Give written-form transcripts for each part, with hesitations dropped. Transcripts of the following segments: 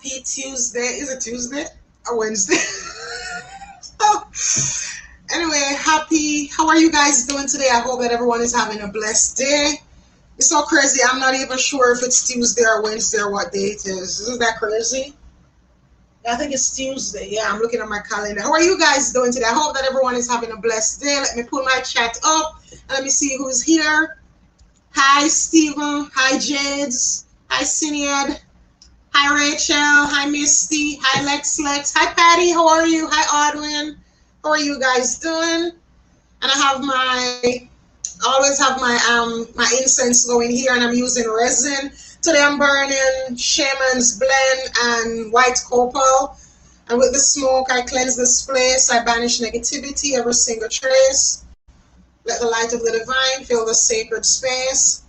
Happy Tuesday. Is it Tuesday or Wednesday? Anyway, how are you guys doing today? I hope that everyone is having a blessed day. It's so crazy. I'm not even sure if it's Tuesday or Wednesday or what day it is. Isn't that crazy? I think it's Tuesday. Yeah, I'm looking at my calendar. How are you guys doing today? I hope that everyone is having a blessed day. Let me pull my chat up and let me see who's here. Hi, Stephen. Hi, Jades. Hi, Sinead. Hi, Rachel. Hi, Misty. Hi, Lex. Hi, Patty. How are you? Hi, Audwin. How are you guys doing? And I always have my incense going here, and I'm using resin. Today I'm burning Shaman's Blend and White Copal. And with the smoke, I cleanse this place. I banish negativity, every single trace. Let the light of the divine fill the sacred space.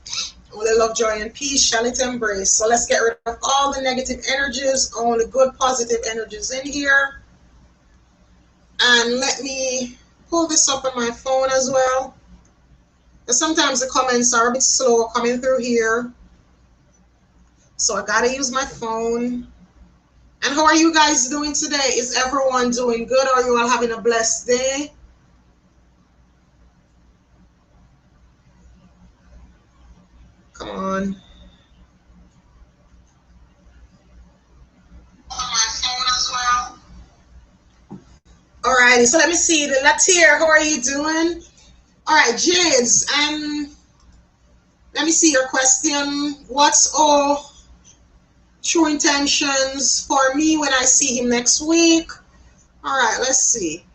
Only love, joy, and peace shall it embrace. So let's get rid of all the negative energies, only good, positive energies in here. And let me pull this up on my phone as well. But sometimes the comments are a bit slow coming through here. So I gotta use my phone. And how are you guys doing today? Is everyone doing good? Are you all having a blessed day? Come on. On my phone as well. Alrighty, so let me see. The Latier, how are you doing? Alright, Jades, let me see your question. What's all true intentions for me when I see him next week? Alright, let's see.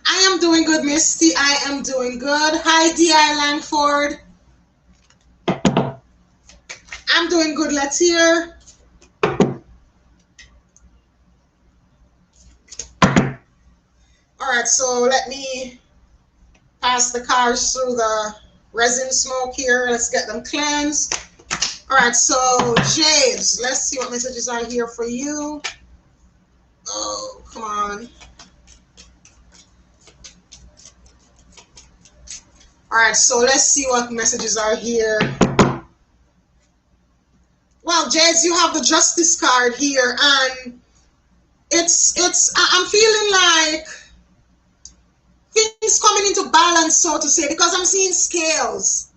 I am doing good, Misty. I am doing good. Hi, D.I. Langford. I'm doing good, Latier. Alright, so let me pass the cards through the resin smoke here. Let's get them cleansed. Alright, so Jades, let's see what messages are here for you. Oh, come on. Alright, so let's see what messages are here. Well, Jades, you have the Justice card here, and I'm feeling like things coming into balance, so to say, because I'm seeing scales.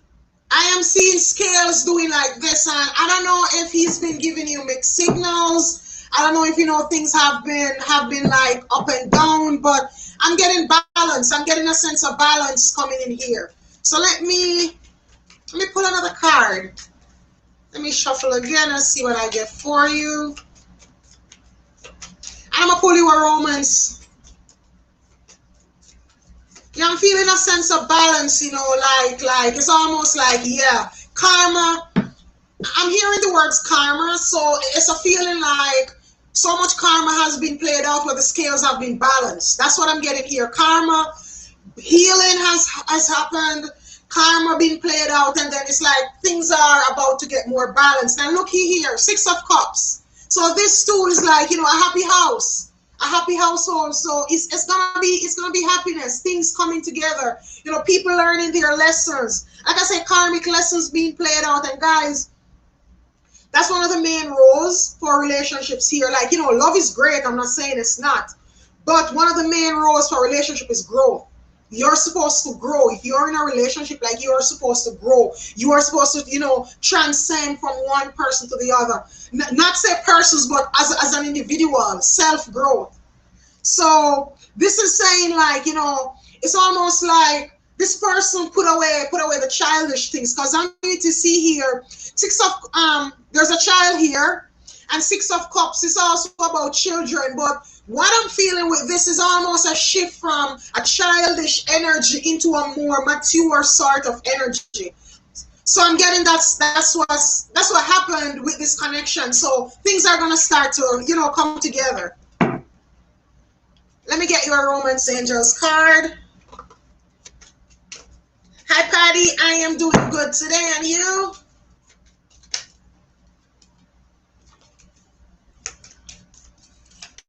I am seeing scales doing like this, and I don't know if he's been giving you mixed signals. I don't know if things have been like up and down, but I'm getting balance. I'm getting a sense of balance coming in here. So let me pull another card. Let me shuffle again and see what I get for you. I'm gonna pull you a Romance. Yeah, I'm feeling a sense of balance, like it's almost like, yeah, karma. I'm hearing the words karma, so it's a feeling like so much karma has been played out where the scales have been balanced. That's what I'm getting here. Karma, healing has happened, karma being played out, and then it's like things are about to get more balanced. And looky here, 6 of Cups. So this too is like, a happy house. A happy household, so it's gonna be happiness, things coming together, people learning their lessons. Like I said, karmic lessons being played out. And guys, that's one of the main roles for relationships here. Like, love is great, I'm not saying it's not, but one of the main roles for relationship is growth. You're supposed to grow. If you're in a relationship, like, you're supposed to grow. You are supposed to, transcend from one person to the other. Not say persons, but as an individual, self-growth. So this is saying, like, it's almost like this person put away the childish things. Because I need to see here, there's a child here, and 6 of Cups is also about children. But what I'm feeling with this is almost a shift from a childish energy into a more mature sort of energy. So I'm getting that's what happened with this connection. So things are gonna start to come together. Let me get your Romance Angels card. Hi Patty, I am doing good today, and you?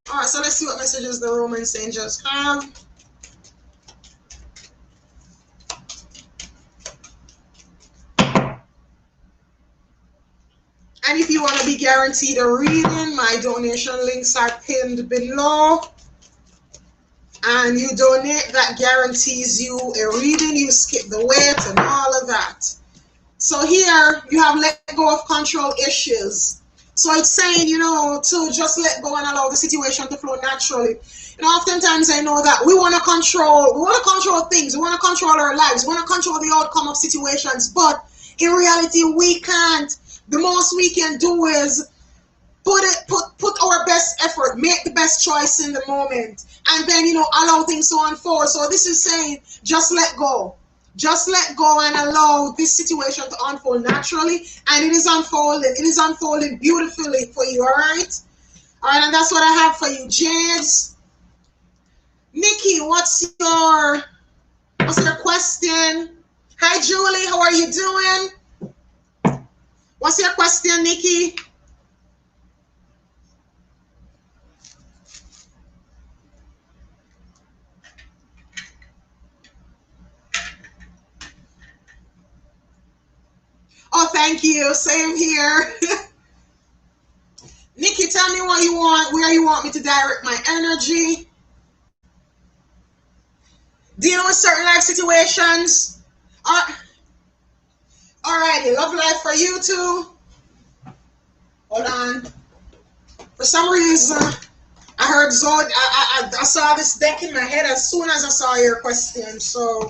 Alright, so let's see what messages the Romance Angels have. And if you want to be guaranteed a reading, my donation links are pinned below. And you donate, that guarantees you a reading. You skip the wait and all of that. So here you have let go of control issues. So it's saying, you know, to just let go and allow the situation to flow naturally. You know, oftentimes I know that we want to control things. We want to control our lives. We want to control the outcome of situations. But in reality, we can't. The most we can do is put our best effort, make the best choice in the moment, and then, you know, allow things to unfold. So this is saying, just let go. Just let go and allow this situation to unfold naturally. And it is unfolding. It is unfolding beautifully for you, all right? All right, and that's what I have for you. James. Nikki, what's your question? Hi, Julie. How are you doing? What's your question, Nikki? Oh, thank you. Same here. Nikki, tell me what you want, where you want me to direct my energy. Dealing with certain life situations. Alrighty, love life for you too. Hold on. For some reason, I heard Zod. I saw this deck in my head as soon as I saw your question. So.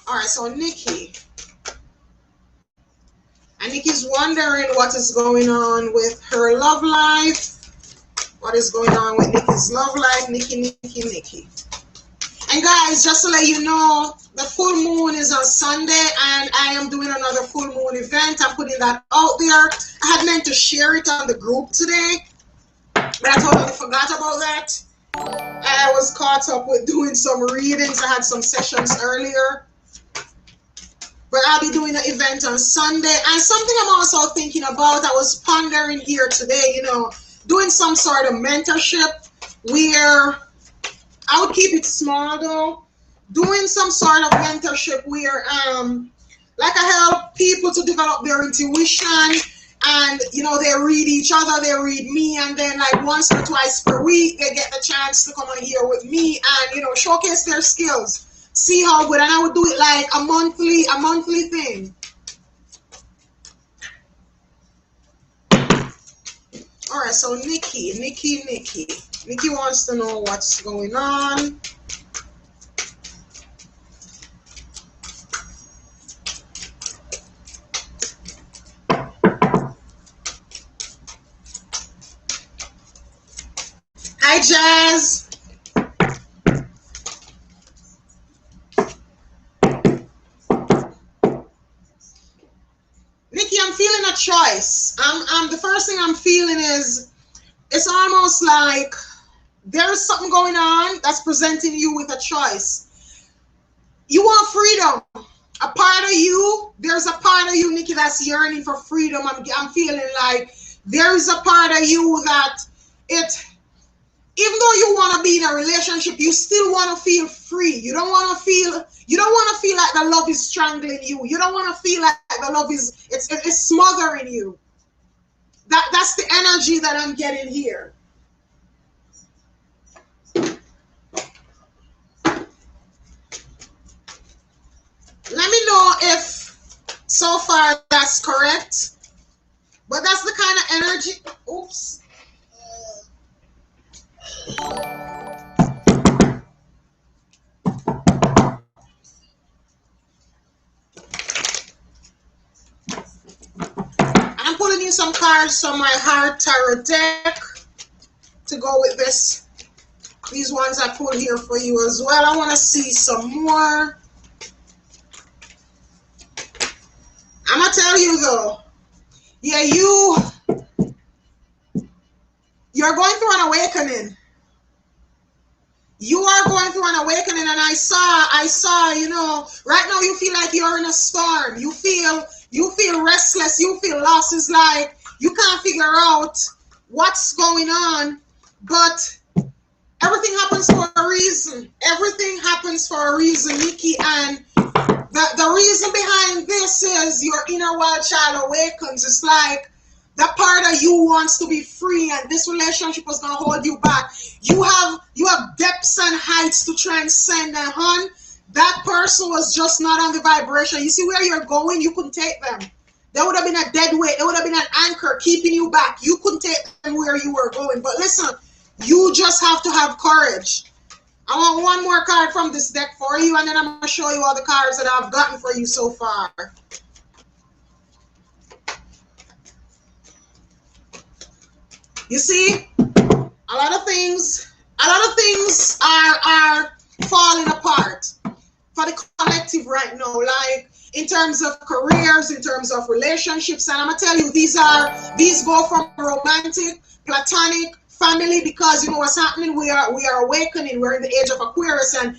Alright, so Nikki. And Nikki's wondering what is going on with her love life. What is going on with Nikki's love life? Nikki. And guys, just to let you know, the full moon is on Sunday, and I am doing another full moon event. I'm putting that out there. I had meant to share it on the group today, but I totally forgot about that. I was caught up with doing some readings. I had some sessions earlier. But I'll be doing an event on Sunday. And something I'm also thinking about, I was pondering here today, you know, doing some sort of mentorship where I would keep it small though. Doing some sort of mentorship where like I help people to develop their intuition, and you know, they read each other, they read me, and then like once or twice per week they get the chance to come on here with me and, you know, showcase their skills. See how good, and I would do it like a monthly thing. All right, so Nikki wants to know what's going on. Hi, Jazz. Nikki, I'm feeling a choice. The first thing I'm feeling is it's almost like there's something going on that's presenting you with a choice. You want freedom. A part of you, there's a part of you, Nikki, that's yearning for freedom. I'm feeling like there's a part of you that even though you want to be in a relationship, you still want to feel free. You don't want to feel like the love is strangling you. You don't want to feel like the love is it's smothering you. That's the energy that I'm getting here. Let me know if so far that's correct. But that's the kind of energy. Oops. I'm pulling in some cards from my Heart Tarot deck to go with this. These ones I pulled here for you as well. I want to see some more. I'm going to tell you though, yeah, you're going through an awakening. You are going through an awakening, and I saw, you know, right now you feel like you're in a storm. You feel restless. You feel lost. It's like you can't figure out what's going on, but everything happens for a reason. Everything happens for a reason, Nikki, and The reason behind this is your inner wild child awakens. It's like that part of you wants to be free, and this relationship was gonna hold you back. You have depths and heights to transcend, and hon, that person was just not on the vibration. You see where you're going, you couldn't take them. There would have been a dead weight, there would have been an anchor keeping you back. You couldn't take them where you were going. But listen, you just have to have courage. I want one more card from this deck for you, and then I'm gonna show you all the cards that I've gotten for you so far. You see, a lot of things are falling apart for the collective right now, like in terms of careers, in terms of relationships. And I'm gonna tell you, these go from romantic, platonic, family, because you know what's happening. We are awakening. We're in the age of Aquarius, and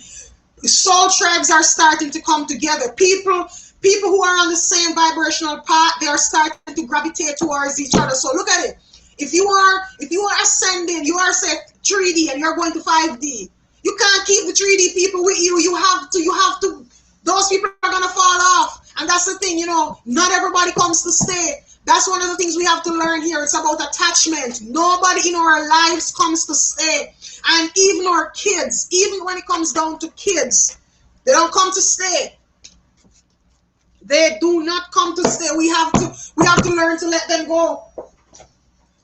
soul tribes are starting to come together. People who are on the same vibrational path, they are starting to gravitate towards each other. So look at it. If you are ascending, you are say 3D and you're going to 5D. You can't keep the 3D people with you. You have to. Those people are gonna fall off, and that's the thing. You know, not everybody comes to stay. That's one of the things we have to learn here. It's about attachment. Nobody in our lives comes to stay, and even our kids. Even when it comes down to kids, they don't come to stay. They do not come to stay. We have to learn to let them go.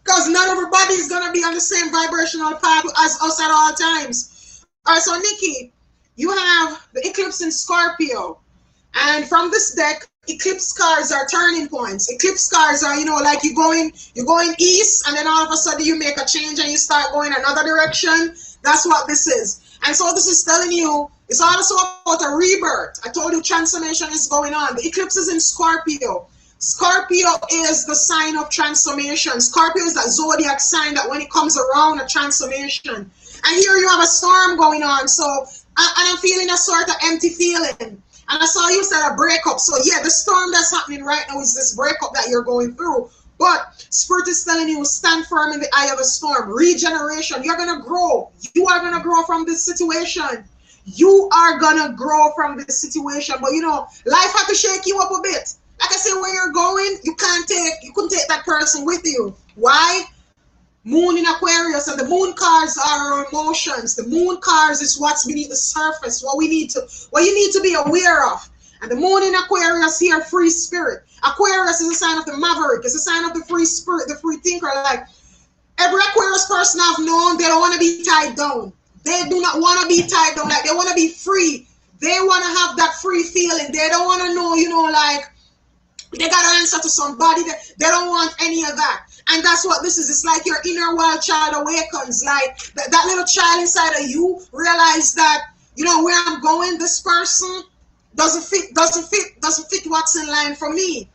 Because not everybody is going to be on the same vibrational path as us at all times. All right, so Nikki, you have the eclipse in Scorpio. And from this deck, eclipse cards are turning points. Eclipse cards are, you know, like you're going east, and then all of a sudden you make a change and you start going another direction. That's what this is. And so this is telling you, it's also about a rebirth. I told you transformation is going on. The eclipse is in Scorpio. Scorpio is the sign of transformation. Scorpio is that zodiac sign that when it comes around, a transformation. And here you have a storm going on. So, and I'm feeling a sort of empty feeling. And I saw you said a breakup. So yeah, the storm that's happening right now is this breakup that you're going through. But Spirit is telling you, stand firm in the eye of the storm. Regeneration. You're going to grow. You are going to grow from this situation. You are going to grow from this situation. But you know, life had to shake you up a bit. Like I said, where you're going, you couldn't take that person with you. Why? Moon in Aquarius, and the moon cards are our emotions. The moon cards is what's beneath the surface, what you need to be aware of. And the moon in Aquarius here, free spirit. Aquarius is a sign of the maverick. It's a sign of the free spirit, the free thinker. Like every Aquarius person I've known, they don't want to be tied down. They do not want to be tied down. Like they want to be free. They want to have that free feeling. They don't want to know, you know, like they got to answer to somebody. They don't want any of that. And that's what this is. It's like your inner wild child awakens. Like that little child inside of you realize that, you know, where I'm going, this person doesn't fit what's in line for me.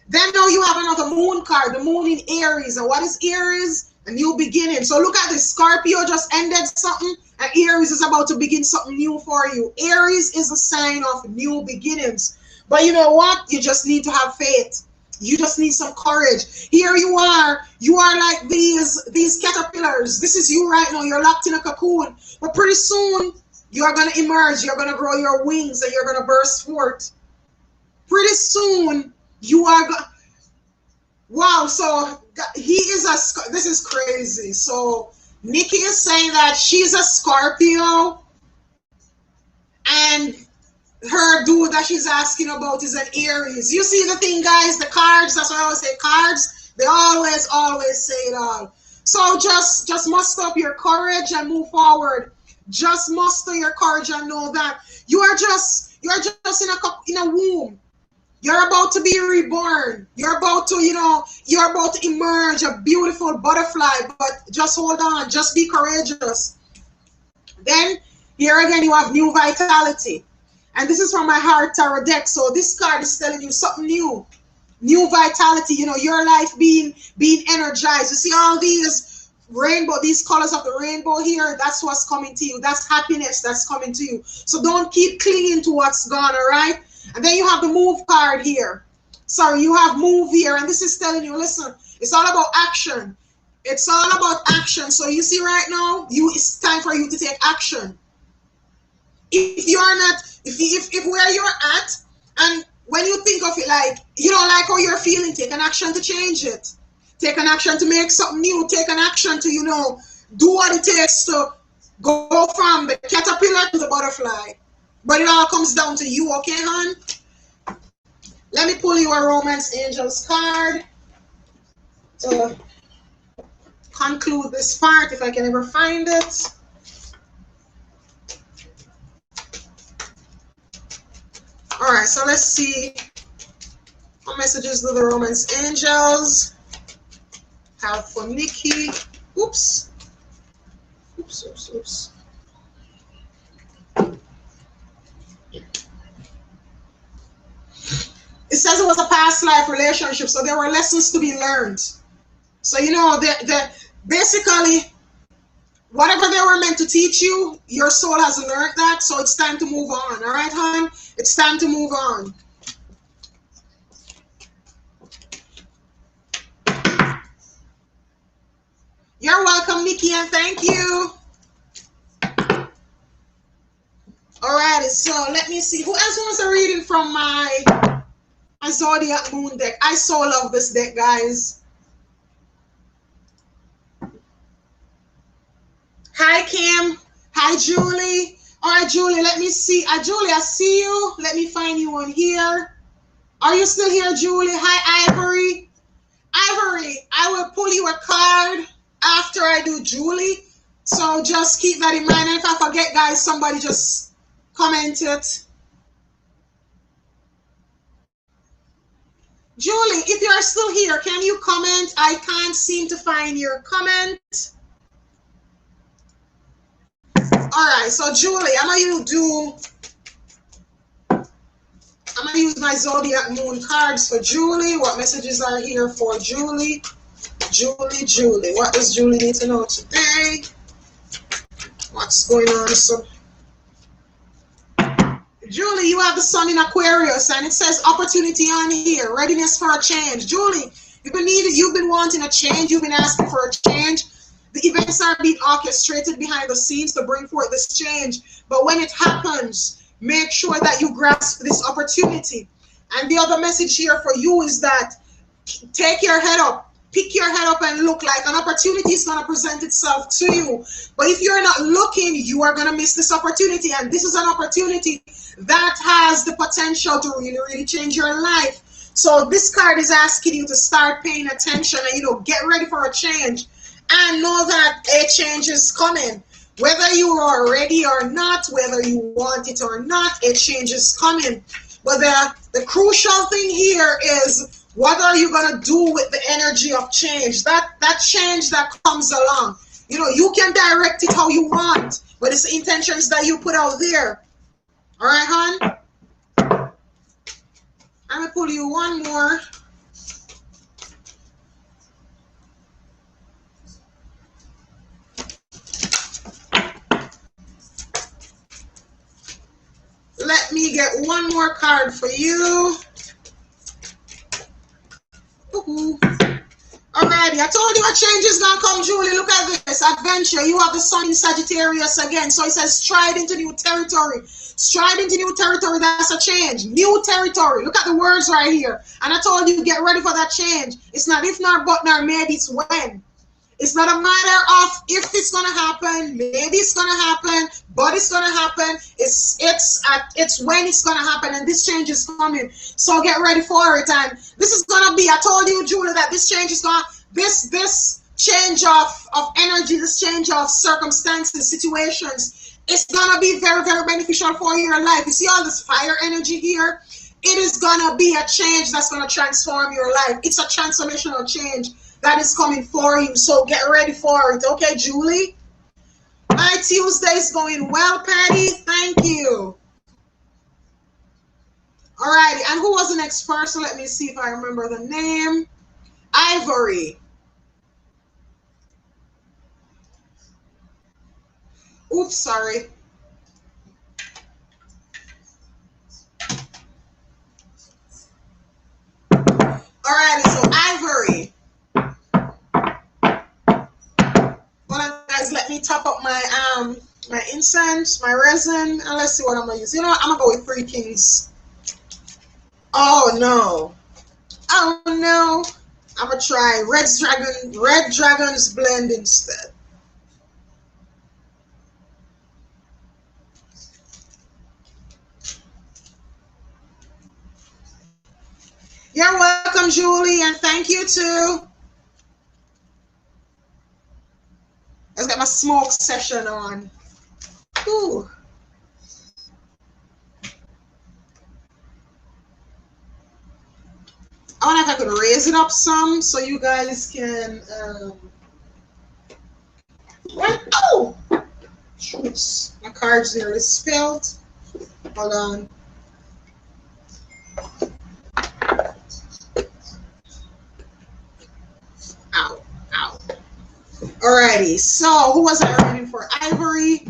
Then now you have another moon card, the moon in Aries. And what is Aries? A new beginning. So look at this. Scorpio just ended something, and Aries is about to begin something new for you. Aries is a sign of new beginnings. But you know what? You just need to have faith. You just need some courage. Here you are like these caterpillars. This is you right now. You're locked in a cocoon. But pretty soon, you're going to emerge. You're going to grow your wings and you're going to burst forth. Pretty soon, you are going... Wow, so this is crazy. So Nikki is saying that she's a Scorpio, and her dude that she's asking about is an Aries. You see the thing, guys, the cards, that's what I always say, cards, they always say it all. So just muster up your courage and move forward. Just muster your courage and know that you're just in a womb. You're about to be reborn. You're about to emerge a beautiful butterfly, but just hold on, just be courageous. Then here again you have new vitality. And this is from my Heart Tarot deck. So this card is telling you something new. New vitality, you know, your life being energized. You see all these rainbow, these colors of the rainbow here, that's what's coming to you. That's happiness that's coming to you. So don't keep clinging to what's gone, all right? And then you have the move card here. Sorry, you have move here. And this is telling you, listen, it's all about action. It's all about action. So you see right now, it's time for you to take action. If you're not, if where you're at, And when you think of it like you don't like how you're feeling, take an action to change it. Take an action to make something new. Take an action to, do what it takes to go from the caterpillar to the butterfly. But it all comes down to you, okay, hon? Let me pull you a Romance Angels card to conclude this part, if I can ever find it. All right, so let's see what messages do the Romance Angels have for Nikki. Oops. It says it was a past life relationship, so there were lessons to be learned. So, basically, whatever they were meant to teach you, your soul has learned that, so it's time to move on. All right, hon? It's time to move on. You're welcome, Nikki, and thank you. Alrighty, so let me see. Who else wants a reading from my Zodiac Moon deck? I so love this deck, guys. Hi, Kim. Hi, Julie. All right, Julie, let me see. Julie, I see you. Let me find you on here. Are you still here, Julie? Hi, Ivory. Ivory, I will pull you a card after I do Julie. So just keep that in mind. And if I forget, guys, somebody just comment it. Julie, if you are still here, can you comment? I can't seem to find your comment. All right, so Julie, I'm going to use my Zodiac Moon cards for Julie. What messages are here for Julie? Julie. What does Julie need to know today? What's going on? So, Julie, you have the sun in Aquarius, and it says opportunity on here, readiness for a change. Julie, you've been wanting a change. You've been asking for a change. The events are being orchestrated behind the scenes to bring forth this change. But when it happens, make sure that you grasp this opportunity. And the other message here for you is that take your head up. Pick your head up and look. Like an opportunity is going to present itself to you. But if you're not looking, you are going to miss this opportunity. And this is an opportunity that has the potential to really, really change your life. So this card is asking you to start paying attention and, get ready for a change. And know that a change is coming. Whether you are ready or not, whether you want it or not, a change is coming. But the crucial thing here is, what are you going to do with the energy of change? That change that comes along. You can direct it how you want, but it's the intentions that you put out there. All right, hon? I'm going to pull you one more. Let me get one more card for you. Alrighty, I told you a change is gonna come, Julie. Look at this adventure. You have the sun in Sagittarius again. So it says stride into new territory. Stride into new territory. That's a change. New territory. Look at the words right here. And I told you, get ready for that change. It's not if, nor but, nor maybe. It's when. It's not a matter of if it's gonna happen, maybe it's gonna happen, but it's gonna happen. It's when it's gonna happen, and this change is coming. So get ready for it. And this is gonna be, I told you, Julie, that this change is gonna, this change of energy, this change of circumstances, situations, it's gonna be very, very beneficial for your life. You see all this fire energy here? It is gonna be a change that's gonna transform your life. It's a transformational change that is coming for you. So get ready for it. Okay, Julie? My Tuesday is going well, Patty. Thank you. All righty. And who was the next person? Let me see if I remember the name. Ivory. Oops, sorry. All righty. So Ivory. Let me top up my my incense, my resin, and let's see what I'm gonna use. I'm gonna go with 3 Kings. Oh no. Oh no. I'm gonna try Red Dragon's blend instead. You're welcome, Julie, and thank you too. Let's get my smoke session on. Ooh. I wonder if I could raise it up some so you guys can. Oh! Oops. My card's nearly spilled. Hold on. Ow. Ow. Alrighty. So, who was I reading for? Ivory.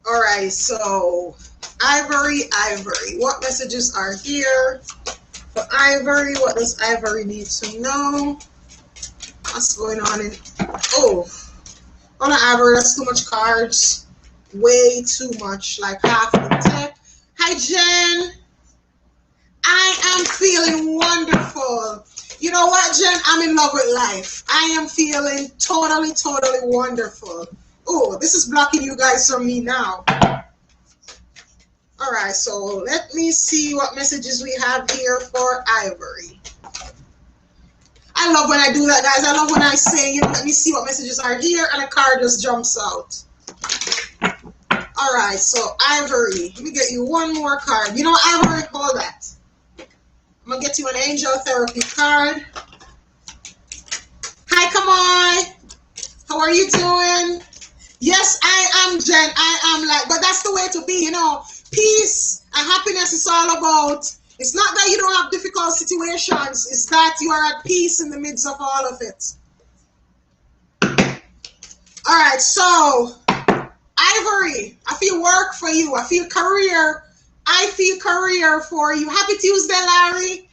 Alright, so Ivory. What messages are here for Ivory? What does Ivory need to know? What's going on in? Oh, on Ivory, that's too much cards. Way too much, like half the deck. Hi, Jen. I am feeling wonderful. You know what, Jen? I'm in love with life. I am feeling totally wonderful. Oh, this is blocking you guys from me now. All right, so let me see what messages we have here for Ivory. I love when I do that, guys. I love when I say, you know, let me see what messages are here, and a card just jumps out. All right, so Ivory, let me get you one more card. You know, Ivory, hold that. I'm going to get you an Angel Therapy card. Hi, Kamai. How are you doing? Yes, I am, Jen. I am like, but that's the way to be, you know. Peace and happiness is all about. It's not that you don't have difficult situations. It's that you are at peace in the midst of all of it. All right, so Ivory, I feel work for you. I feel career. I feel career for you. Happy Tuesday, Larry.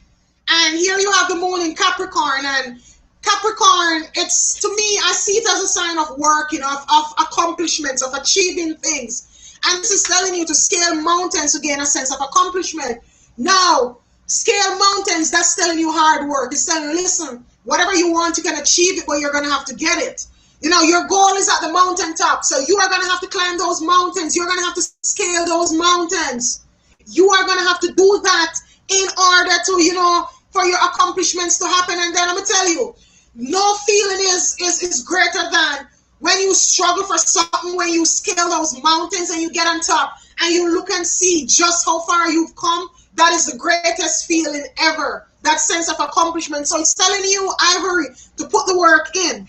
And here you have the moon in Capricorn. And Capricorn, it's, to me, I see it as a sign of work, you know, of accomplishments, of achieving things. And this is telling you to scale mountains to gain a sense of accomplishment. Now, scale mountains, that's telling you hard work. It's telling you, listen, whatever you want, you can achieve it, but you're going to have to get it. You know, your goal is at the mountaintop, so you are going to have to climb those mountains. You're going to have to scale those mountains. You are going to have to do that in order to, you know, for your accomplishments to happen. And then I'm going to tell you, no feeling is greater than when you struggle for something, when you scale those mountains and you get on top and you look and see just how far you've come. That is the greatest feeling ever, that sense of accomplishment. So it's telling you, Ivory, to put the work in.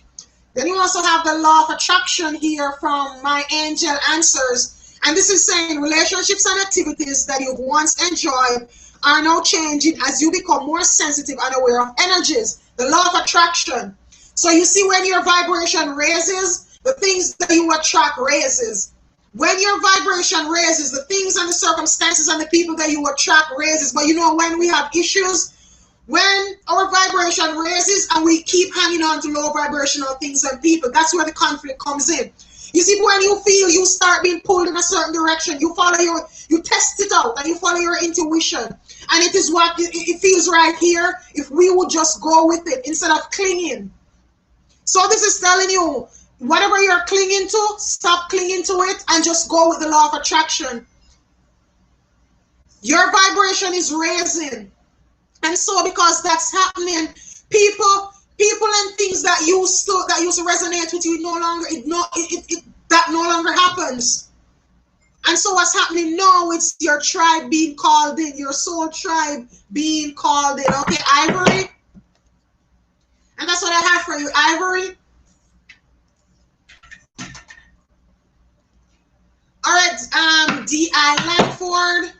Then you also have the law of attraction here from my angel answers. And this is saying relationships and activities that you've once enjoyed are now changing as you become more sensitive and aware of energies. The law of attraction. So you see, when your vibration raises, the things that you attract raises. When your vibration raises, the things and the circumstances and the people that you attract raises. But you know, when we have issues, when our vibration raises and we keep hanging on to low vibrational things and people, that's where the conflict comes in. You see, when you feel you start being pulled in a certain direction, you test it out and you follow your intuition. And it is what it feels right here if we would just go with it instead of clinging. So this is telling you, whatever you're clinging to, stop clinging to it and just go with the law of attraction. Your vibration is raising. And so because that's happening, people and things that used to resonate with you that no longer happens. And so what's happening now, it's your tribe being called in, your soul tribe being called in. Okay, Ivory? And that's what I have for you, Ivory. All right, D.I. Langford.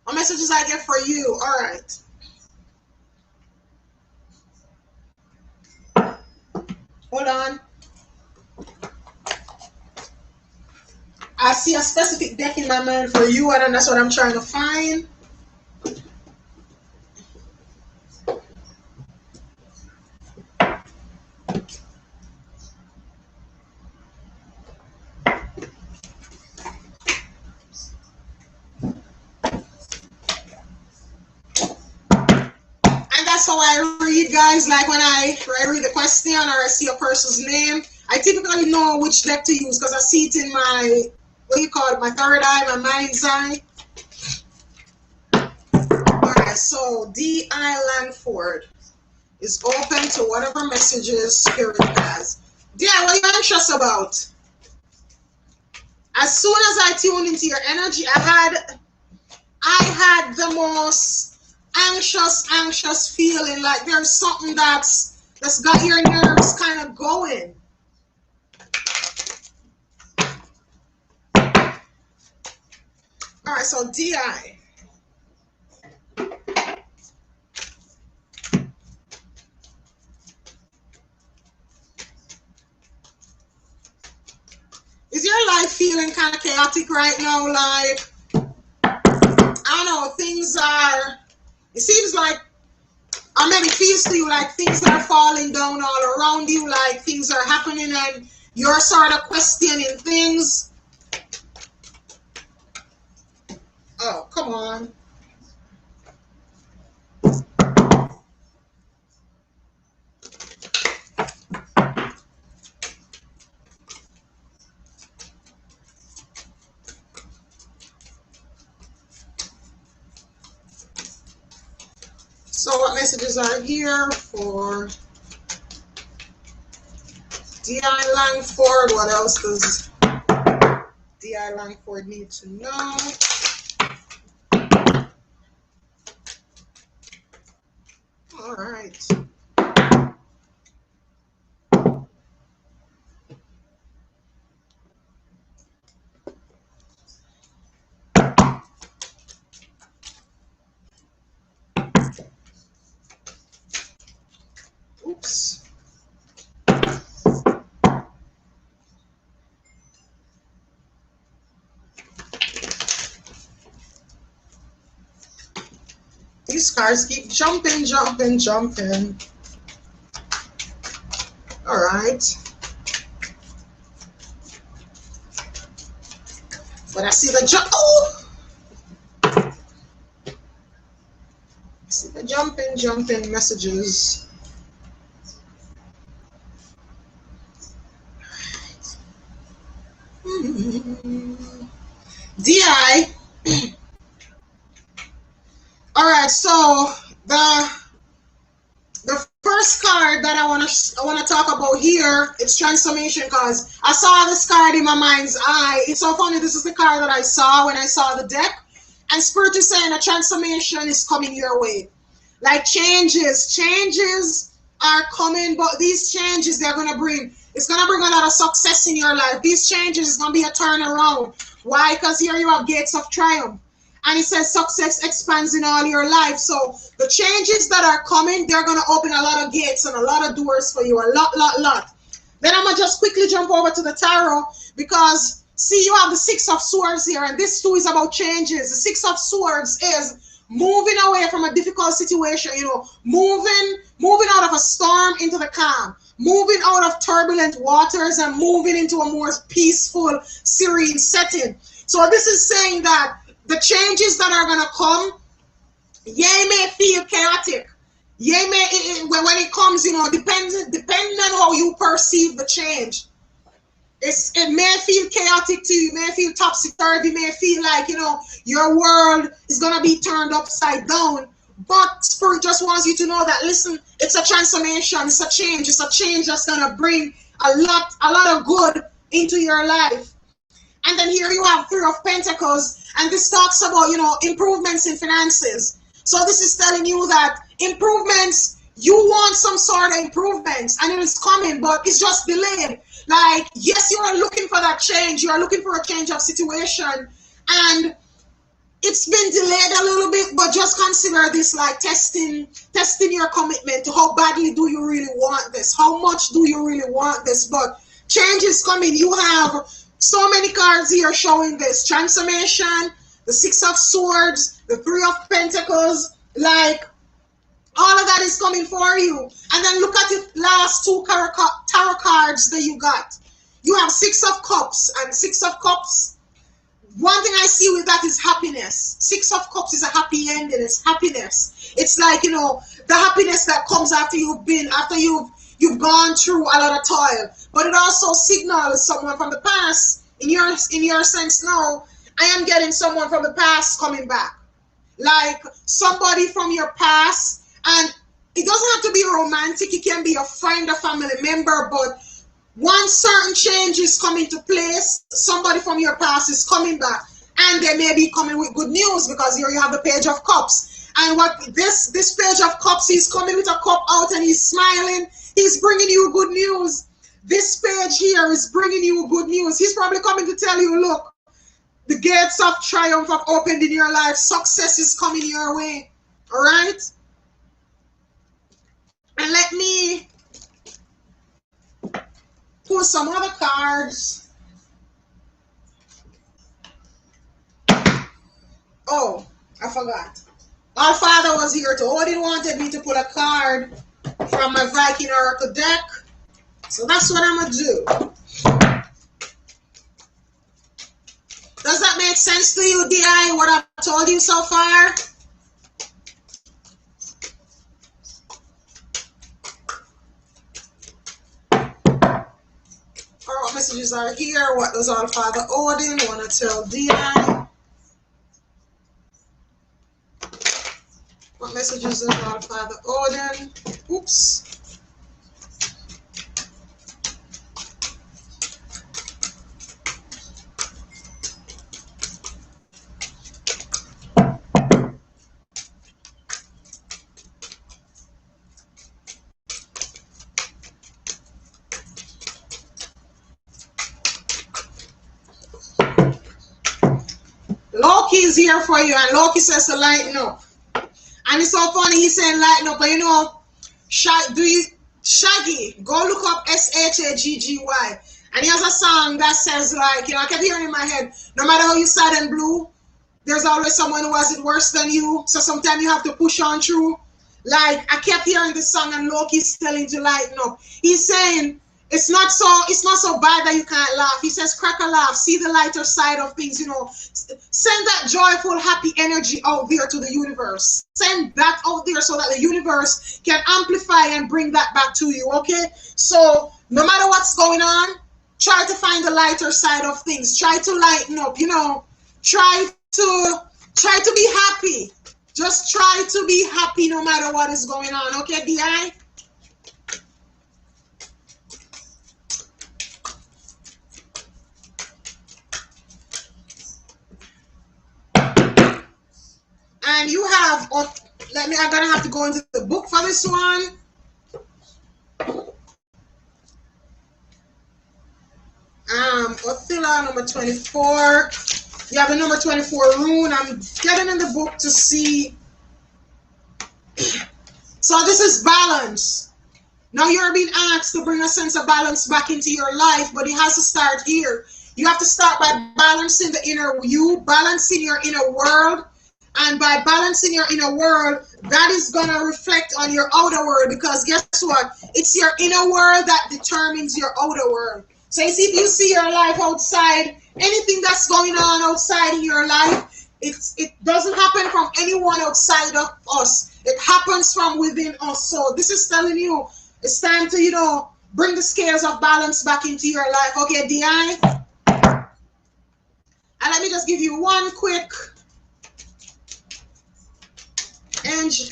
What messages I get for you? All right. Hold on. I see a specific deck in my mind for you, and that's what I'm trying to find. that's how I read, guys. Like when I read the question or I see a person's name, I typically know which deck to use because I see it in my, what do you call it, my third eye, my mind's eye. Alright, so D.I. Langford is open to whatever messages Spirit has. D.I., what are you anxious about? As soon as I tuned into your energy, I had the most anxious feeling, like there's something that's got your nerves kind of going. All right, so D.I. Is your life feeling kind of chaotic right now? Like, I don't know, things are, it seems like, or maybe it feels to you like things are falling down all around you, like things are happening and you're sort of questioning things. Oh, come on. So what messages are here for D.I. Langford? What else does D.I. Langford need to know? All right. Oops. These cards keep jumping. All right. But I see the jump. Oh! I see the jumping messages. D.I. All right, so the first card that I want to talk about here, it's transformation cards. I saw this card in my mind's eye. It's so funny. This is the card that I saw when I saw the deck, and Spirit is saying a transformation is coming your way. Like changes are coming, but these changes it's gonna bring a lot of success in your life. These changes is gonna be a turnaround. Why? Because here you have gates of triumph. And it says success expands in all your life. So the changes that are coming, they're going to open a lot of gates and a lot of doors for you. A lot. Then I'm going to just quickly jump over to the tarot because, see, you have the Six of Swords here. And this too is about changes. The Six of Swords is moving away from a difficult situation. You know, moving out of a storm into the calm. Moving out of turbulent waters and moving into a more peaceful, serene setting. So this is saying that the changes that are going to come, may feel chaotic. When it comes, you know, depending on how you perceive the change. It may feel chaotic to you. It may feel topsy-turvy. It may feel like, you know, your world is going to be turned upside down. But Spirit just wants you to know that, listen, it's a transformation. It's a change. It's a change that's going to bring a lot of good into your life. And then here you have Three of Pentacles, and this talks about, you know, improvements in finances. So this is telling you that improvements, you want some sort of improvements, and it is coming, but it's just delayed. Like, yes, you are looking for that change. You are looking for a change of situation, and it's been delayed a little bit, but just consider this like testing your commitment to how badly do you really want this? How much do you really want this? But change is coming. You have so many cards here showing this transformation, the Six of Swords, the Three of Pentacles, like all of that is coming for you. And then look at the last two tarot cards that you got. You have Six of Cups, and Six of Cups, one thing I see with that is happiness. Six of Cups is a happy ending. It's happiness. It's like, you know, the happiness that comes after you've gone through a lot of toil. But it also signals someone from the past. In your sense now, I am getting someone from the past coming back. Like somebody from your past, and it doesn't have to be romantic, it can be a friend, a family member, but once certain change is coming to place, somebody from your past is coming back, and they may be coming with good news, because here you have the Page of Cups. And what this Page of Cups, he's coming with a cup out and he's smiling, he's bringing you good news. This page here is bringing you good news. He's probably coming to tell you, look, the gates of triumph have opened in your life. Success is coming your way. All right? And let me pull some other cards. Oh, I forgot. Our Father was here too. Odin wanted me to pull a card from my Viking Oracle deck. So that's what I'm going to do. Does that make sense to you, DI, what I've told you so far? Or what messages are here? What does All Father Odin want to tell DI? What messages does All Father Odin? Oops. Loki is here for you, and Loki says to lighten up. And it's so funny, he's saying lighten up, but you know, Shaggy, go look up Shaggy. And he has a song that says, like, you know, I kept hearing in my head, no matter how you sad and blue, there's always someone who has it worse than you. So sometimes you have to push on through. Like, I kept hearing this song, and Loki's telling to lighten up. He's saying, it's not so bad that you can't laugh. He says, crack a laugh, see the lighter side of things, you know. Send that joyful, happy energy out there to the universe. Send that out there so that the universe can amplify and bring that back to you, okay? So no matter what's going on, try to find the lighter side of things. Try to lighten up, you know. Try to be happy. Just try to be happy no matter what is going on, okay, DI? And you have, I'm gonna have to go into the book for this one. Othila, number 24. You have the number 24 rune. I'm getting in the book to see. So this is balance. Now you're being asked to bring a sense of balance back into your life, but it has to start here. You have to start by balancing the inner you, balancing your inner world. And by balancing your inner world, that is going to reflect on your outer world, because guess what? It's your inner world that determines your outer world. So you see, if you see your life outside, anything that's going on outside in your life, it doesn't happen from anyone outside of us. It happens from within us. So this is telling you, it's time to, you know, bring the scales of balance back into your life. Okay, DI? And let me just give you one quick angel.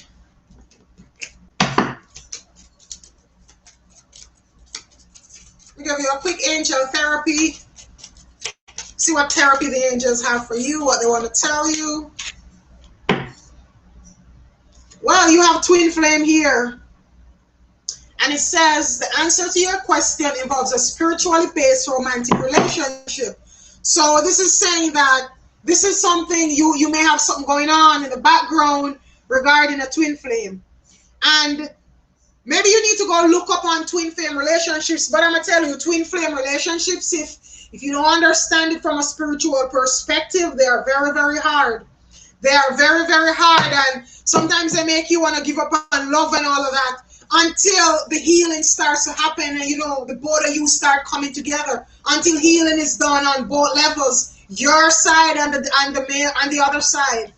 We give you a quick angel therapy. See what therapy the angels have for you, what they want to tell you. Well, you have twin flame here. And it says the answer to your question involves a spiritually based romantic relationship. So this is saying that this is something you may have something going on in the background regarding a twin flame. And maybe you need to go look up on twin flame relationships, but I'm going to tell you, twin flame relationships, if you don't understand it from a spiritual perspective, they are very, very hard. They are very, very hard, and sometimes they make you want to give up on love and all of that until the healing starts to happen, and you know, the both of you start coming together until healing is done on both levels, your side and the other side.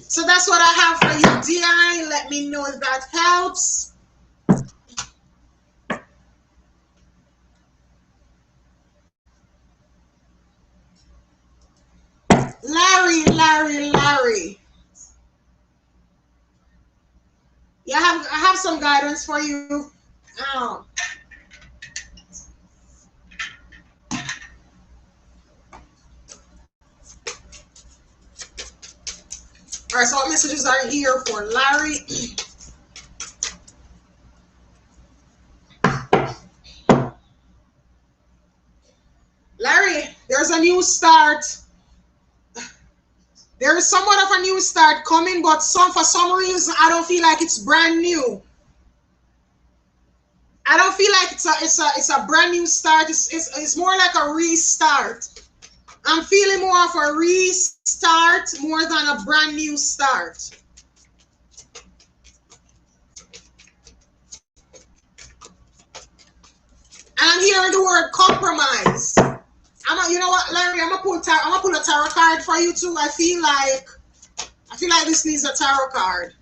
So that's what I have for you, DI. Let me know if that helps. Larry. Yeah, I have some guidance for you. All right, so what messages are here for Larry? Larry, there's a new start. There is somewhat of a new start coming, but for some reason, I don't feel like it's brand new. I don't feel like it's a brand new start. It's more like a restart. I'm feeling more of a restart more than a brand new start. And I'm hearing the word compromise. You know what, Larry? I'm gonna pull a tarot card for you too. I feel like this needs a tarot card.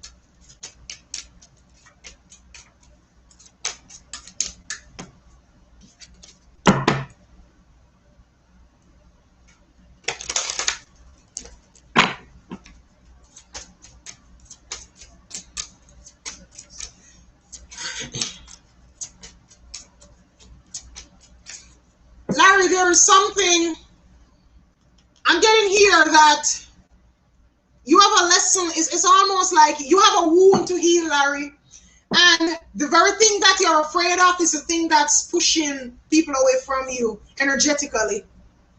Larry, there is something I'm getting here that you have a lesson. It's almost like you have a wound to heal, Larry. And the very thing that you're afraid of is the thing that's pushing people away from you energetically.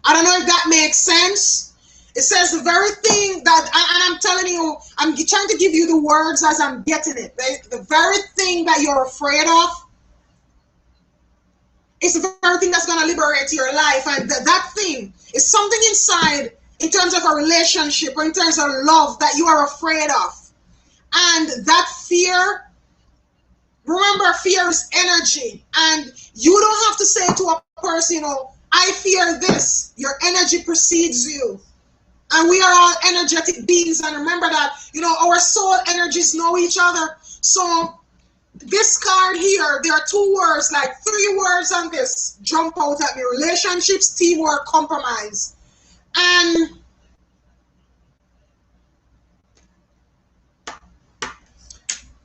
I don't know if that makes sense. It says the very thing that, and I'm telling you, I'm trying to give you the words as I'm getting it. The very thing that you're afraid of is the very thing that's going to liberate your life. And that thing is something inside in terms of a relationship or in terms of love that you are afraid of. And that fear, remember, fear is energy. And you don't have to say to a person, I fear this. Your energy precedes you. And we are all energetic beings. And remember that, our soul energies know each other. So this card here, there are 2 words, like 3 words on this jump out at me: relationships, teamwork, compromise. And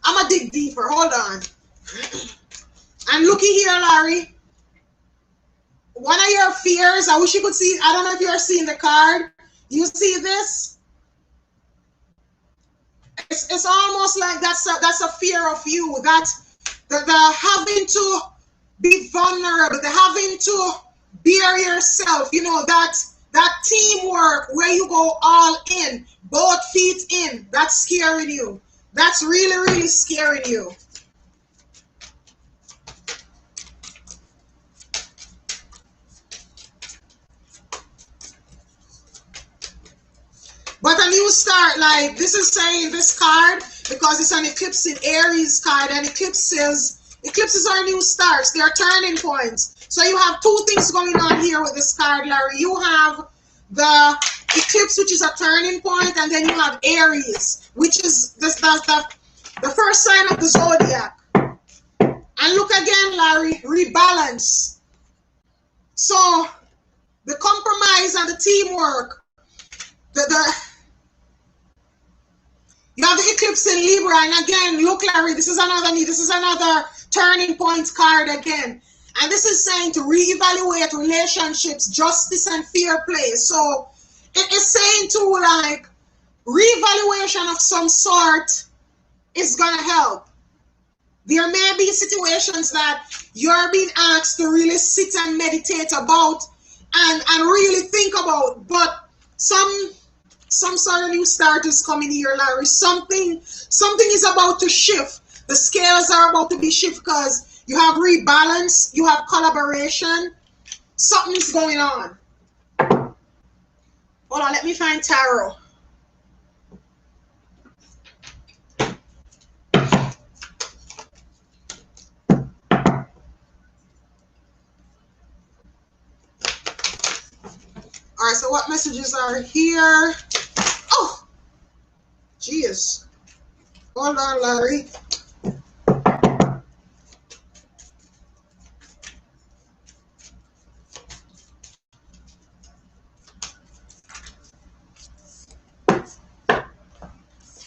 I'm gonna dig deeper. Hold on. And looky here, Larry. One of your fears, I wish you could see, I don't know if you're seeing the card. You see this? It's almost like that's a fear of you. That's the having to be vulnerable, the having to bear yourself. That teamwork where you go all in, both feet in. That's scaring you. That's really, really scaring you. But a new start, like this is saying this card, because it's an eclipse in Aries card, and eclipses are new starts. They are turning points. So you have 2 things going on here with this card, Larry. You have the eclipse, which is a turning point, and then you have Aries, which is the first sign of the zodiac. And look again, Larry, rebalance. So the compromise and the teamwork, you have the eclipse in Libra, and again, look, Larry, this is another turning point card again. And this is saying to reevaluate relationships, justice, and fair play. So it is saying to, like, reevaluation of some sort is going to help. There may be situations that you're being asked to really sit and meditate about and really think about, but some sort of new start is coming here, Larry. Something is about to shift. The scales are about to be shifted because you have rebalance, you have collaboration. Something's going on. Hold on, let me find tarot. All right, so what messages are here? Oh, Jeez. Hold on, Larry.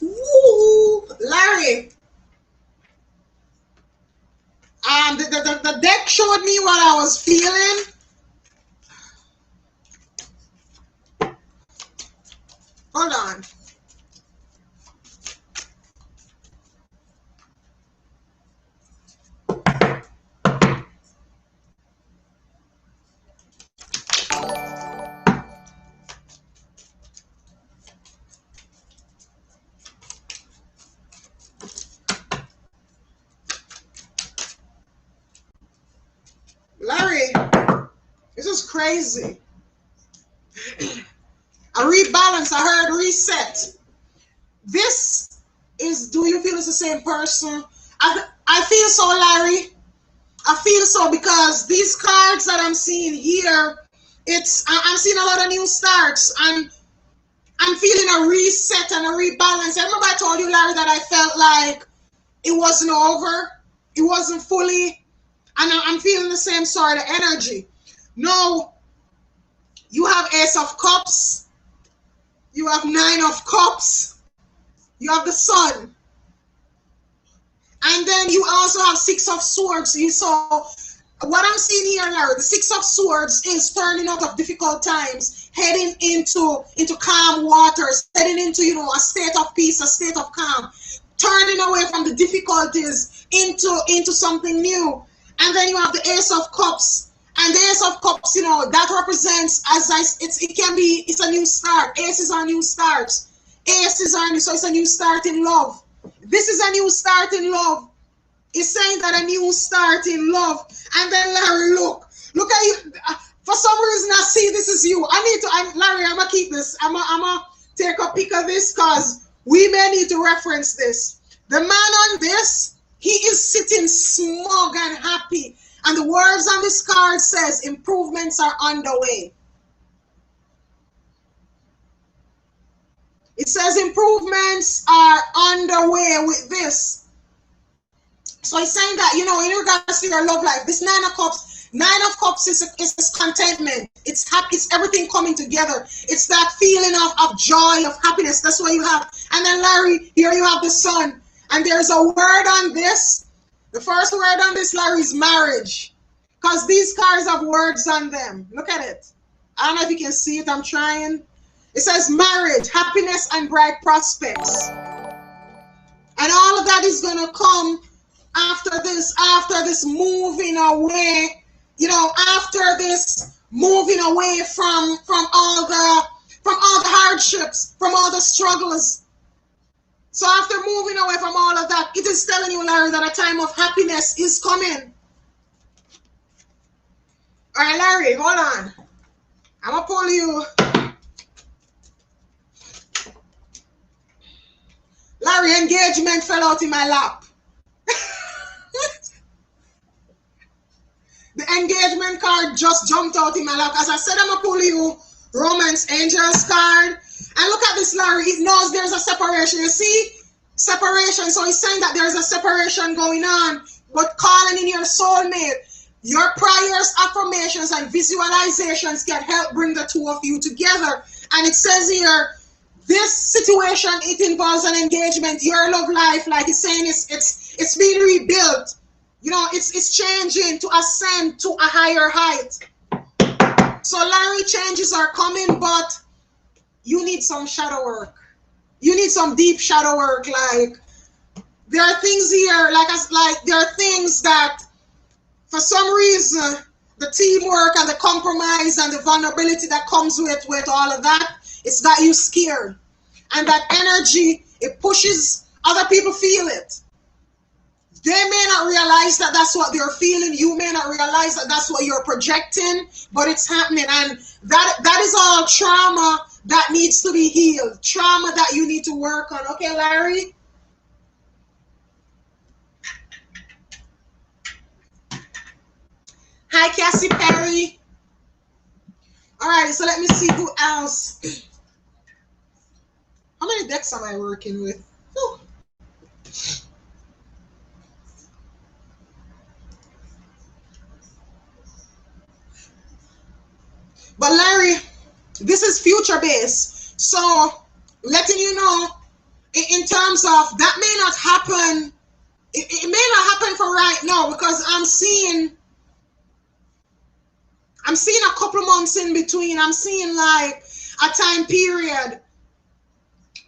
Woo! Larry. The deck showed me what I was feeling. Hold on. Larry, this is crazy. A rebalance, I heard reset. This is, do you feel it's the same person? I feel so, Larry. I feel so because these cards that I'm seeing here, I'm seeing a lot of new starts, and I'm feeling a reset and a rebalance. I remember I told you, Larry, that I felt like it wasn't over. It wasn't fully. And I'm feeling the same sort of energy. No, you have Ace of Cups. You have Nine of Cups. You have the Sun. And then you also have Six of Swords. So what I'm seeing here, Larry, the Six of Swords is turning out of difficult times, heading into calm waters, heading into, a state of peace, a state of calm, turning away from the difficulties into something new. And then you have the Ace of Cups. And the Ace of Cups, that represents, it's a new start. Aces are new starts. Aces are new, so it's a new start in love. This is a new start in love. It's saying that a new start in love. And then Larry, look at you. For some reason, I see this is you. Larry, I'm gonna keep this. I'm gonna take a pic of this because we may need to reference this. The man on this, he is sitting smug and happy. And the words on this card says, improvements are underway. It says improvements are underway with this. So it's saying that, in regards to your love life, this Nine of Cups is contentment. It's happy, it's everything coming together. It's that feeling of joy, of happiness. That's what you have. And then Larry, here you have the Sun. And there's a word on this. The first word on this, Larry, is marriage. Because these cards have words on them. Look at it. I don't know if you can see it. I'm trying. It says marriage, happiness, and bright prospects. And all of that is going to come after this moving away, after this moving away from all the hardships, from all the struggles. So after moving away from all of that, it is telling you, Larry, that a time of happiness is coming. All right, Larry, hold on. I'm going to pull you. Larry, engagement fell out in my lap. The engagement card just jumped out in my lap. As I said, I'm going to pull you Romance Angels card. And look at this, Larry. It knows there's a separation. You see? Separation. So he's saying that there's a separation going on. But calling in your soulmate, your prayers, affirmations, and visualizations can help bring the two of you together. And it says here, this situation, it involves an engagement. Your love life, like it's saying, it's being rebuilt. It's changing to ascend to a higher height. So Larry, changes are coming, but you need some shadow work. You need some deep shadow work. Like there are things here, there are things that for some reason the teamwork and the compromise and the vulnerability that comes with all of that, it's got you scared. And that energy, it pushes other people feel it. They may not realize that that's what they're feeling. You may not realize that that's what you're projecting, but it's happening. And that is all trauma that needs to be healed. Trauma that you need to work on. Okay, Larry? Hi, Cassie Perry. All right, so let me see who else. How many decks am I working with? Whew. But Larry, this is future based. So letting you know, in terms of that may not happen, it may not happen for right now because I'm seeing a couple months in between. I'm seeing like a time period,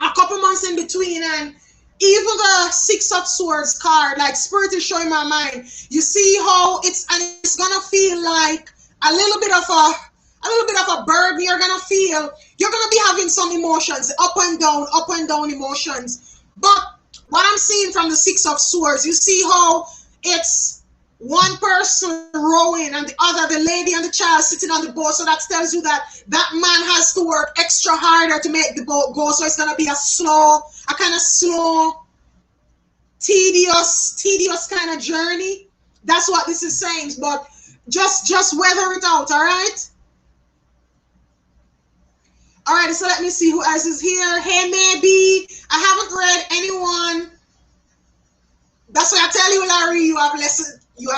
a couple months in between, and even the Six of Swords card, like Spirit is showing my mind. You see how it's gonna feel like a little bit of a burden. You're gonna feel, you're gonna be having some emotions, up and down emotions. But what I'm seeing from the Six of Swords, you see how it's one person rowing and the other, the lady and the child, sitting on the boat. So that tells you that that man has to work extra harder to make the boat go. So it's gonna be a kind of slow, tedious kind of journey. That's what this is saying. But just weather it out, all right? All right, so let me see who else is here. Hey, maybe. I haven't read anyone. That's why I tell you, Larry, you have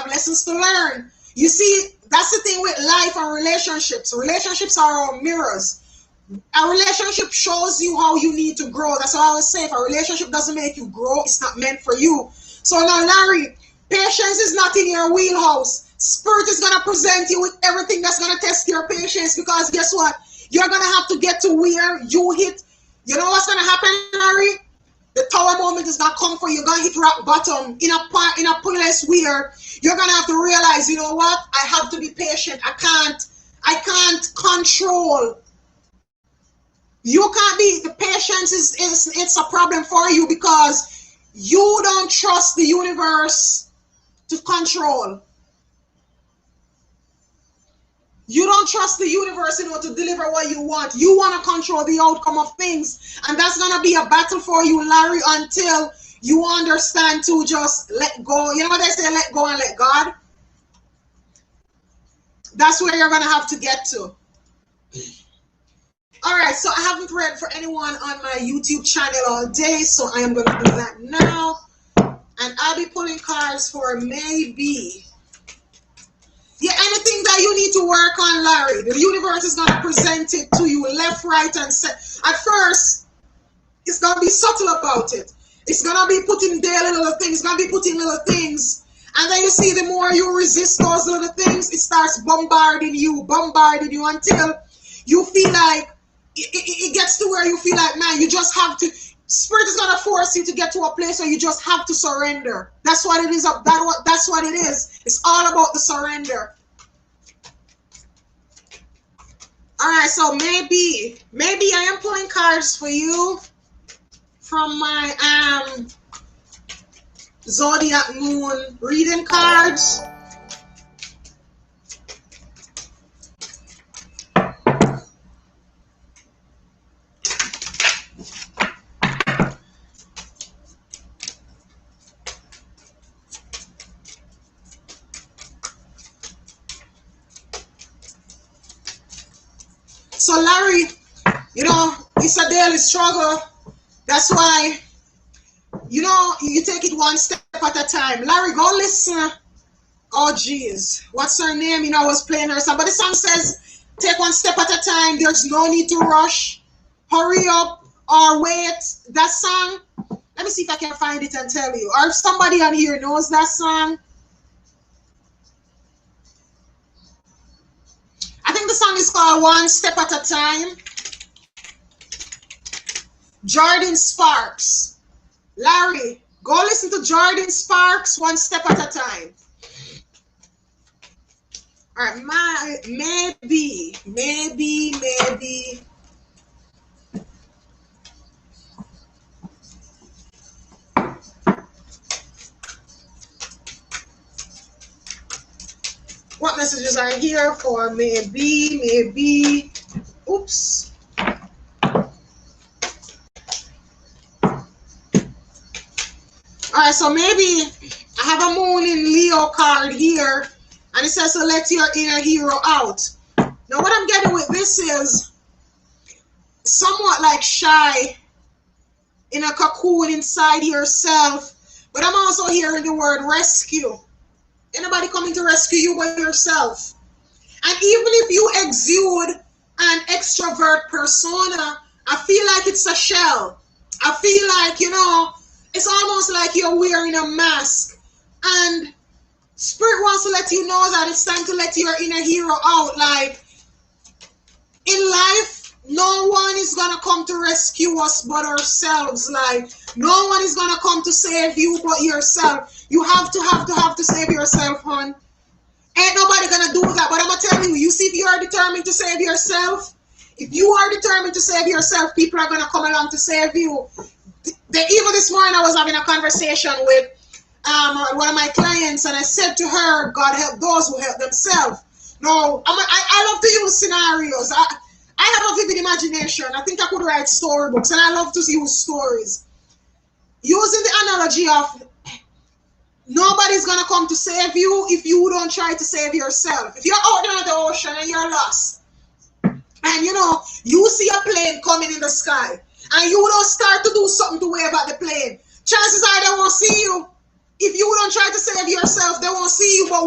lessons to learn. You see, that's the thing with life and relationships. Relationships are our mirrors. A relationship shows you how you need to grow. That's what I always say. If a relationship doesn't make you grow, it's not meant for you. So now, Larry, patience is not in your wheelhouse. Spirit is going to present you with everything that's going to test your patience, because guess what? You're going to have to get to where you hit. You know what's going to happen, Larry? The tower moment is going to come for you. You're going to hit rock bottom in a place where you're going to have to realize, you know what? I have to be patient. I can't control. You can't be, the patience it's a problem for you because you don't trust the universe to control. You don't trust the universe in order to deliver what you want. You want to control the outcome of things. And that's going to be a battle for you, Larry, until you understand to just let go. You know what they say, let go and let God? That's where you're going to have to get to. All right, so I haven't read for anyone on my YouTube channel all day, so I am going to do that now. And I'll be pulling cards for maybe. Yeah, anything that you need to work on, Larry, the universe is going to present it to you left, right, and center. At first, it's going to be subtle about it. It's going to be putting daily little things. It's going to be putting little things. And then you see the more you resist those little things, it starts bombarding you until you feel like it gets to where you feel like, man, you just have to. Spirit is going to force you to get to a place where you just have to surrender. That's what it is. That's what it is. It's all about the surrender. All right, so maybe I am pulling cards for you from my Zodiac Moon reading cards. So Larry, you know, it's a daily struggle. That's why, you know, you take it one step at a time. Larry, go listen. Oh, geez. What's her name? You know, I was playing her song. But the song says, take one step at a time. There's no need to rush. Hurry up or wait. That song, let me see if I can find it and tell you. Or if somebody on here knows that song. I think the song is called One Step at a Time. Jordin Sparks. Larry, go listen to Jordin Sparks, One Step at a Time. All right, maybe. What messages are here for maybe? Oops. All right, so maybe I have a Moon in Leo card here, and it says to let your inner hero out. Now, what I'm getting with this is somewhat like shy, in a cocoon inside yourself. But I'm also hearing the word rescue. Anybody coming to rescue you but yourself? And even if you exude an extrovert persona, I feel like it's a shell. I feel like, it's almost like you're wearing a mask. And Spirit wants to let you know that it's time to let your inner hero out. Like, in life, no one is going to come to rescue us but ourselves. Like, no one is going to come to save you but yourself. You have to save yourself, hon. Ain't nobody going to do that. But I'm going to tell you, you see, if you are determined to save yourself, people are going to come along to save you. Even this morning, I was having a conversation with one of my clients, and I said to her, God help those who help themselves. No, I love to use scenarios. I have a vivid imagination. I think I could write storybooks, and I love to use stories. Using the analogy of nobody's going to come to save you if you don't try to save yourself. If you're out there on the ocean and you're lost, and you see a plane coming in the sky, and you don't start to do something to wave at the plane, chances are they won't see you. If you don't try to save yourself, they won't see you. But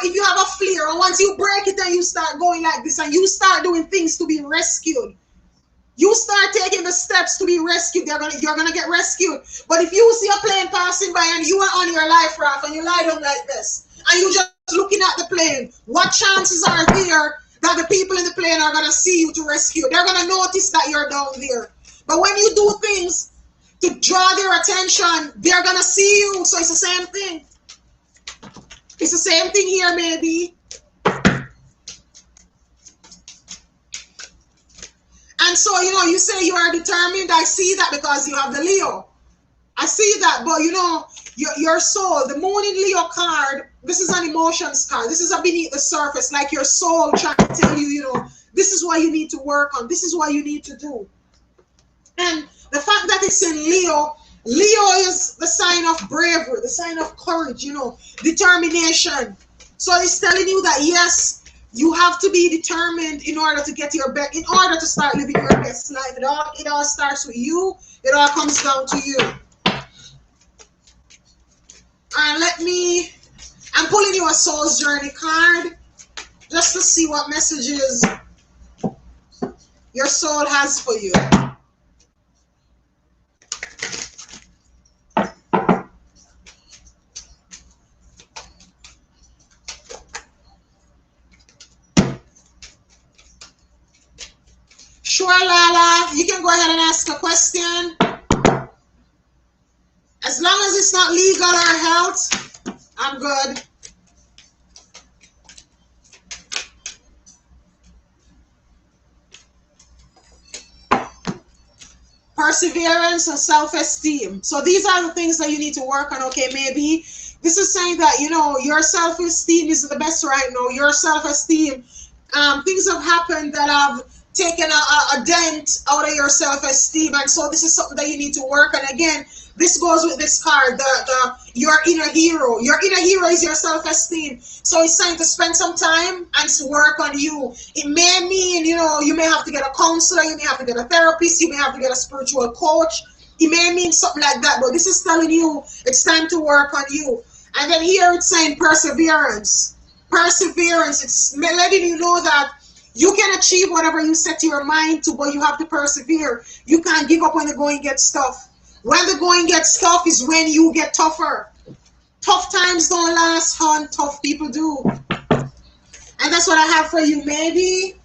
if you have a flare, and once you break it and you start going like this, and you start doing things to be rescued, you start taking the steps to be rescued, you're gonna get rescued. But if you see a plane passing by and you are on your life raft and you lie down like this, and you just looking at the plane, what chances are there that the people in the plane are gonna see you to rescue? They're gonna notice that you're down there. But when you do things to draw their attention, they're gonna see you. So it's the same thing. It's the same thing here, maybe. And so, you say you are determined. I see that because you have the Leo. I see that, but your soul, the Moon in Leo card, this is an emotions card. This is a beneath the surface, like your soul trying to tell you, this is what you need to work on. This is what you need to do. And the fact that it's in Leo is the sign of bravery, the sign of courage, determination. So it's telling you that, yes, you have to be determined in order to get your best, in order to start living your best life. It all starts with you. It all comes down to you. And I'm pulling you a Soul's Journey card just to see what messages your soul has for you. Sure, Lala, you can go ahead and ask a question. As long as it's not legal or health, I'm good. Perseverance and self-esteem. So these are the things that you need to work on. Okay, maybe this is saying that, your self-esteem is the best right now. Your self-esteem, things have happened that have taken a dent out of your self-esteem, and so this is something that you need to work on. Again, this goes with this card, your inner hero. Your inner hero is your self-esteem. So it's time to spend some time and to work on you. It may mean, you may have to get a counselor, you may have to get a therapist, you may have to get a spiritual coach. It may mean something like that, but this is telling you it's time to work on you. And then here it's saying perseverance. Perseverance, it's letting you know that you can achieve whatever you set your mind to, but you have to persevere. You can't give up when the going gets tough. When the going gets tough is when you get tougher. Tough times don't last, hon. Tough people do. And that's what I have for you, maybe.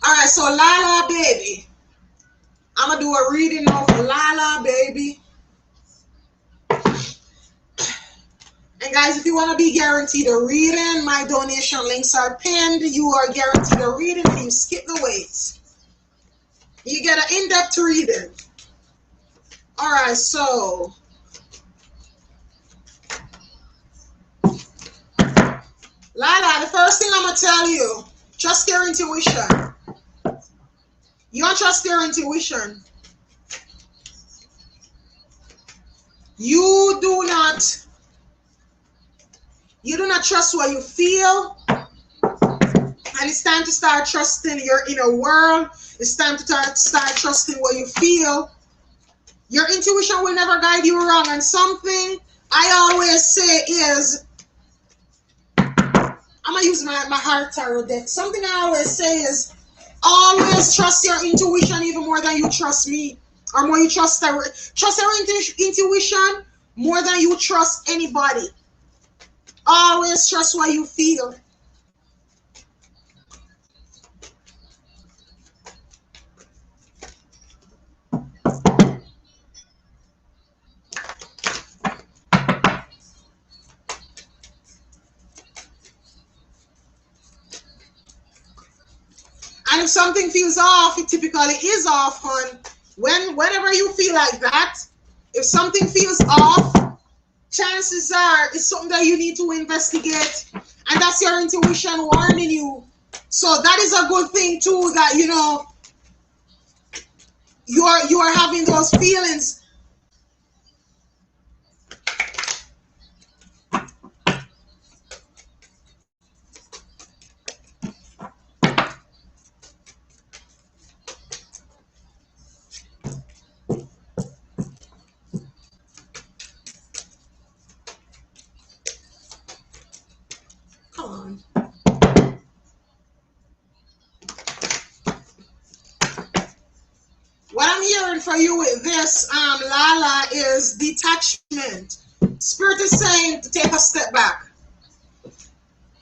All right, so Lala, baby. I'm going to do a reading now for Lala, baby. And guys, if you want to be guaranteed a reading, my donation links are pinned. You are guaranteed a reading if you skip the wait. You get an in-depth reading. All right, so Lala, the first thing I'm going to tell you, trust your intuition. You don't trust your intuition. You do not You do not trust what you feel. And it's time to start trusting your inner world. It's time to start trusting what you feel. Your intuition will never guide you wrong. And something I always say is, I'm going to use my heart tarot deck. Something I always say is, always trust your intuition even more than you trust me. Or more you trust your intuition more than you trust anybody. Always trust what you feel. And if something feels off, it typically is off, hon. Whenever you feel like that, if something feels off, chances are it's something that you need to investigate. And that's your intuition warning you. So that is a good thing too, that you know you are having those feelings. Come on. What I'm hearing for you with this, Lala, is detachment. Spirit is saying to take a step back.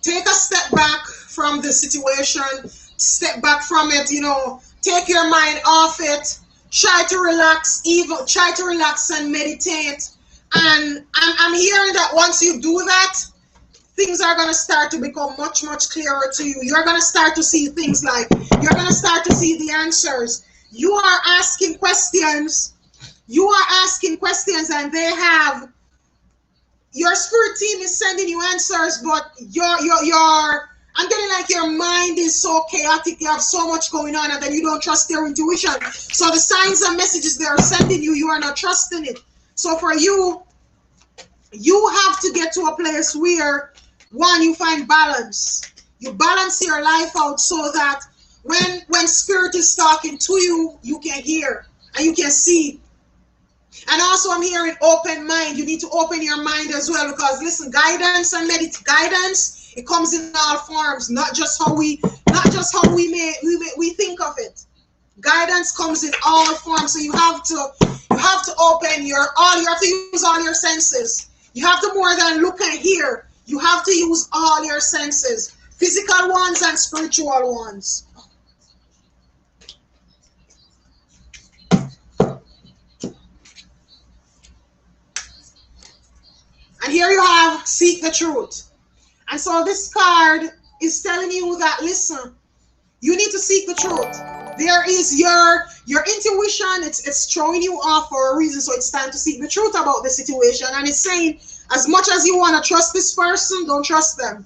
Take a step back from the situation. Step back from it, you know. Take your mind off it. Try to relax, try to relax and meditate. And I'm hearing that once you do that, things are going to start to become much, much clearer to you. You're going to start to see things like, you're going to start to see the answers. You are asking questions. You are asking questions, and they have, your spirit team is sending you answers, but I'm getting like your mind is so chaotic. You have so much going on, and then you don't trust your intuition. So the signs and messages they are sending you, you are not trusting it. So for you, you have to get to a place where, one, you find balance. You balance your life out so that when spirit is talking to you, you can hear and you can see. And also I'm hearing open mind. You need to open your mind as well, because listen, guidance and guidance, it comes in all forms, not just how we think of it. Guidance comes in all forms. So you have to open you have to use all your senses. You have to more than look and hear. You have to use all your senses, physical ones and spiritual ones. And here you have seek the truth. And so this card is telling you that, listen, you need to seek the truth. There is your intuition, it's throwing you off for a reason, so it's time to seek the truth about the situation. And it's saying, as much as you want to trust this person, don't trust them.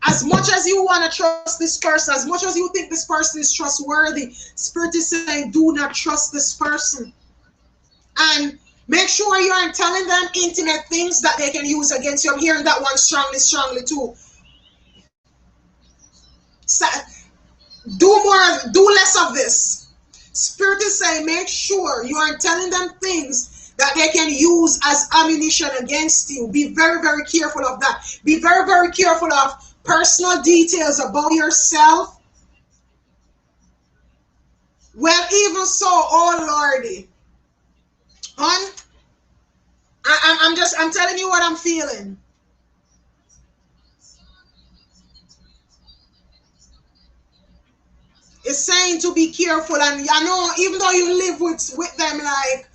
As much as you want to trust this person, as much as you think this person is trustworthy, Spirit is saying, do not trust this person. And make sure you aren't telling them intimate things that they can use against you. I'm hearing that one strongly too. So, do less of this. Spirit is saying, make sure you aren't telling them things that they can use as ammunition against you. Be very, very careful of that. Be very, very careful of personal details about yourself. Well, even so, oh Lordy. Hon, I'm telling you what I'm feeling. It's saying to be careful, and I know even though you live with them, like,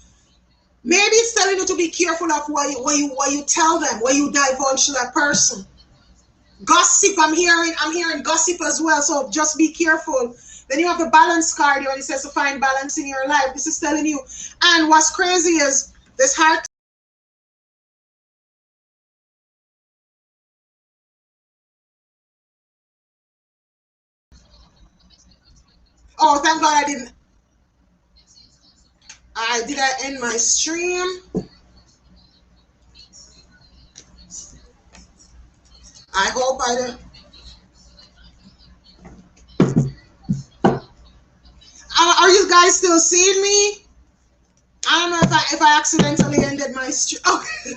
maybe it's telling you to be careful of what you tell them, what you divulge to that person. Gossip, I'm hearing gossip as well, so just be careful. Then you have the balance card when it says to find balance in your life. This is telling you. And what's crazy is this heart. Oh, thank God I didn't. Did I end my stream? I hope I don't. Are you guys still seeing me? I don't know if I accidentally ended my stream. Okay.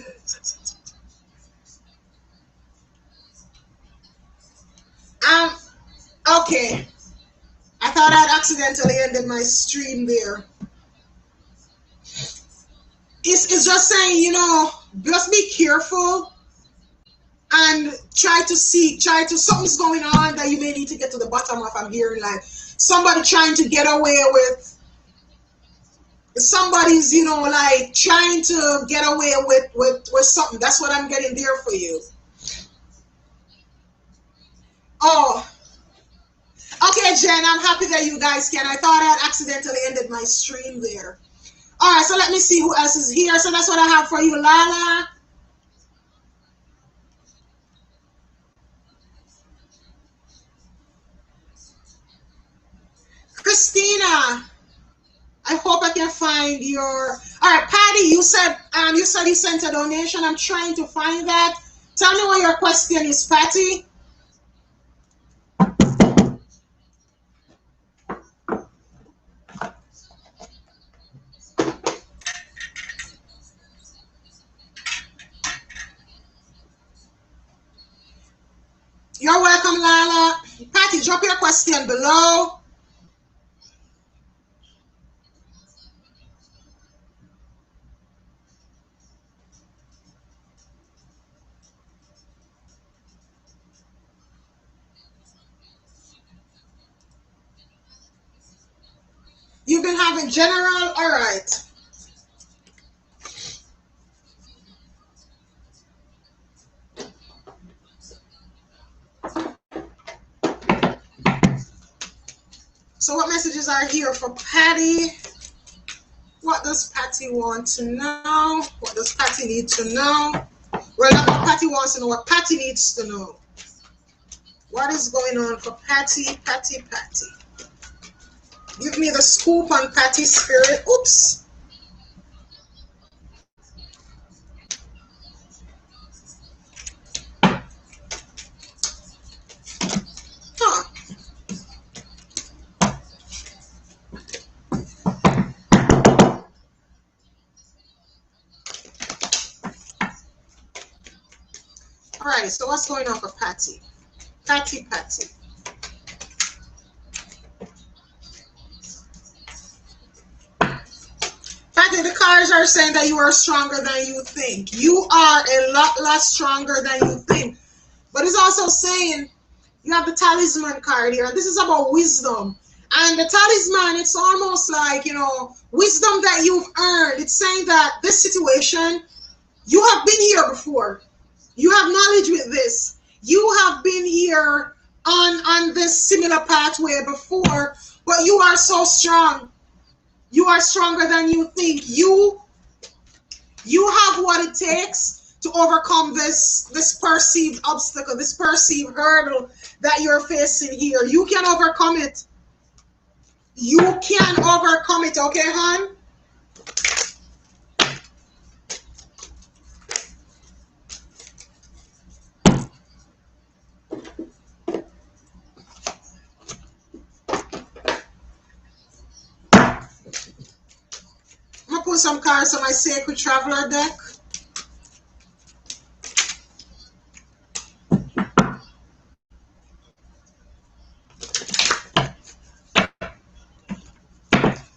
um. Okay. I thought I'd accidentally ended my stream there. It's just saying, just be careful and something's going on that you may need to get to the bottom of. I'm hearing like somebody trying to get away with, somebody's, like trying to get away with something. That's what I'm getting there for you. Oh, okay, Jen, I'm happy that you guys can. I thought I had accidentally ended my stream there. All right, so let me see who else is here. So that's what I have for you, Lala. Christina, I hope I can find your. All right, Patty, you said you sent a donation. I'm trying to find that. Tell me what your question is, Patty. You're welcome, Lala. Patty, drop your question below. You've been having general, all right. So what messages are here for Patty? What does Patty want to know? What does Patty need to know? Well, not what Patty wants to know, what Patty needs to know. What is going on for Patty? Patty. Give me the scoop on Patty's spirit. Oops. Huh. All right, so what's going on for Patty? Patty. Patty, the cards are saying that you are stronger than you think. You are a lot stronger than you think. But it's also saying you have the talisman card here. This is about wisdom. And the talisman, it's almost like, wisdom that you've earned. It's saying that this situation, you have been here before. You have knowledge with this. You have been here on this similar pathway before, but you are so strong. You are stronger than you think. You have what it takes to overcome this perceived obstacle, this perceived hurdle that you're facing here. You can overcome it. You can overcome it, okay, hon? I'm gonna put some cards on my Sacred Traveler deck.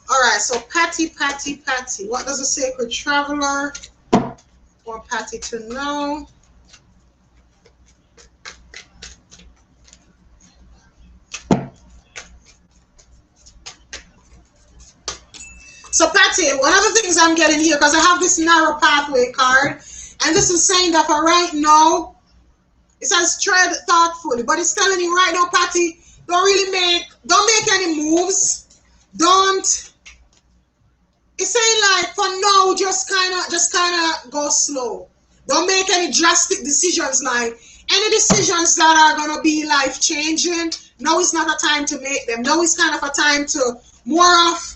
Alright, so Patty. What does the Sacred Traveler want Patty to know? So Patty, one of the things I'm getting here, because I have this narrow pathway card, and this is saying that for right now, it says tread thoughtfully, but it's telling you right now, Patty, don't make any moves. It's saying like for now, just kind of go slow. Don't make any drastic decisions, like any decisions that are gonna be life changing. Now is not a time to make them. Now is kind of a time to more of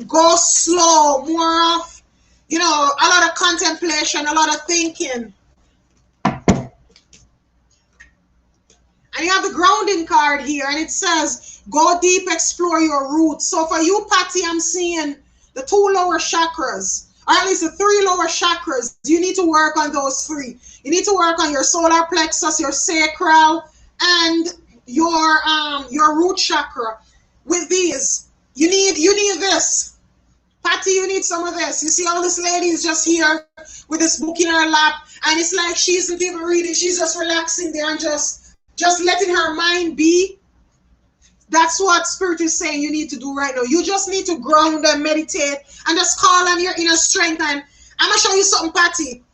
go slow, more of a lot of contemplation, a lot of thinking. And you have the grounding card here, and it says, go deep, explore your roots. So for you, Patty, I'm seeing the 2 lower chakras, or at least the 3 lower chakras. You need to work on those 3. You need to work on your solar plexus, your sacral, and your root chakra. With these, you need this. Patty, you need some of this. You see all this lady is just here with this book in her lap, and it's like she isn't even reading. She's just relaxing there and just letting her mind be. That's what Spirit is saying you need to do right now. You just need to ground and meditate and just call on your inner strength. And I'm going to show you something, Patty.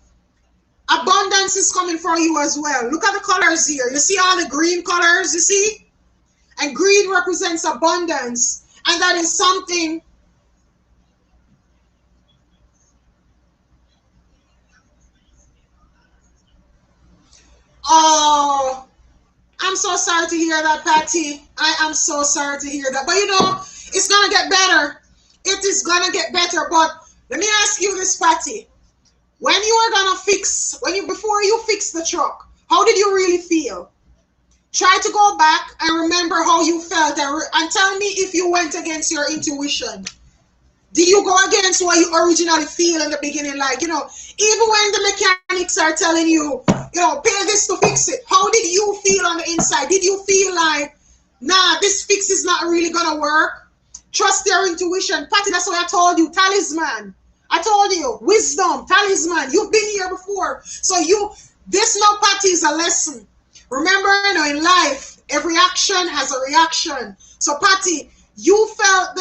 Abundance is coming for you as well. Look at the colors here. You see all the green colors, you see? And green represents abundance. And that is something. Oh, I'm so sorry to hear that, Patty. I am so sorry to hear that. But you know, it's going to get better. It is going to get better. But let me ask you this, Patty. When you are going to fix, before you fix the truck, how did you really feel? Try to go back and remember how you felt and tell me if you went against your intuition. Did you go against what you originally feel in the beginning? Like, you know, even when the mechanics are telling you, you know, pay this to fix it. How did you feel on the inside? Did you feel like, nah, this fix is not really going to work? Trust your intuition. Patty, that's what I told you. Talisman. I told you. Wisdom. Talisman. You've been here before. So this now, Patty, is a lesson. Remember, you know, in life, every action has a reaction. So, Patty, you felt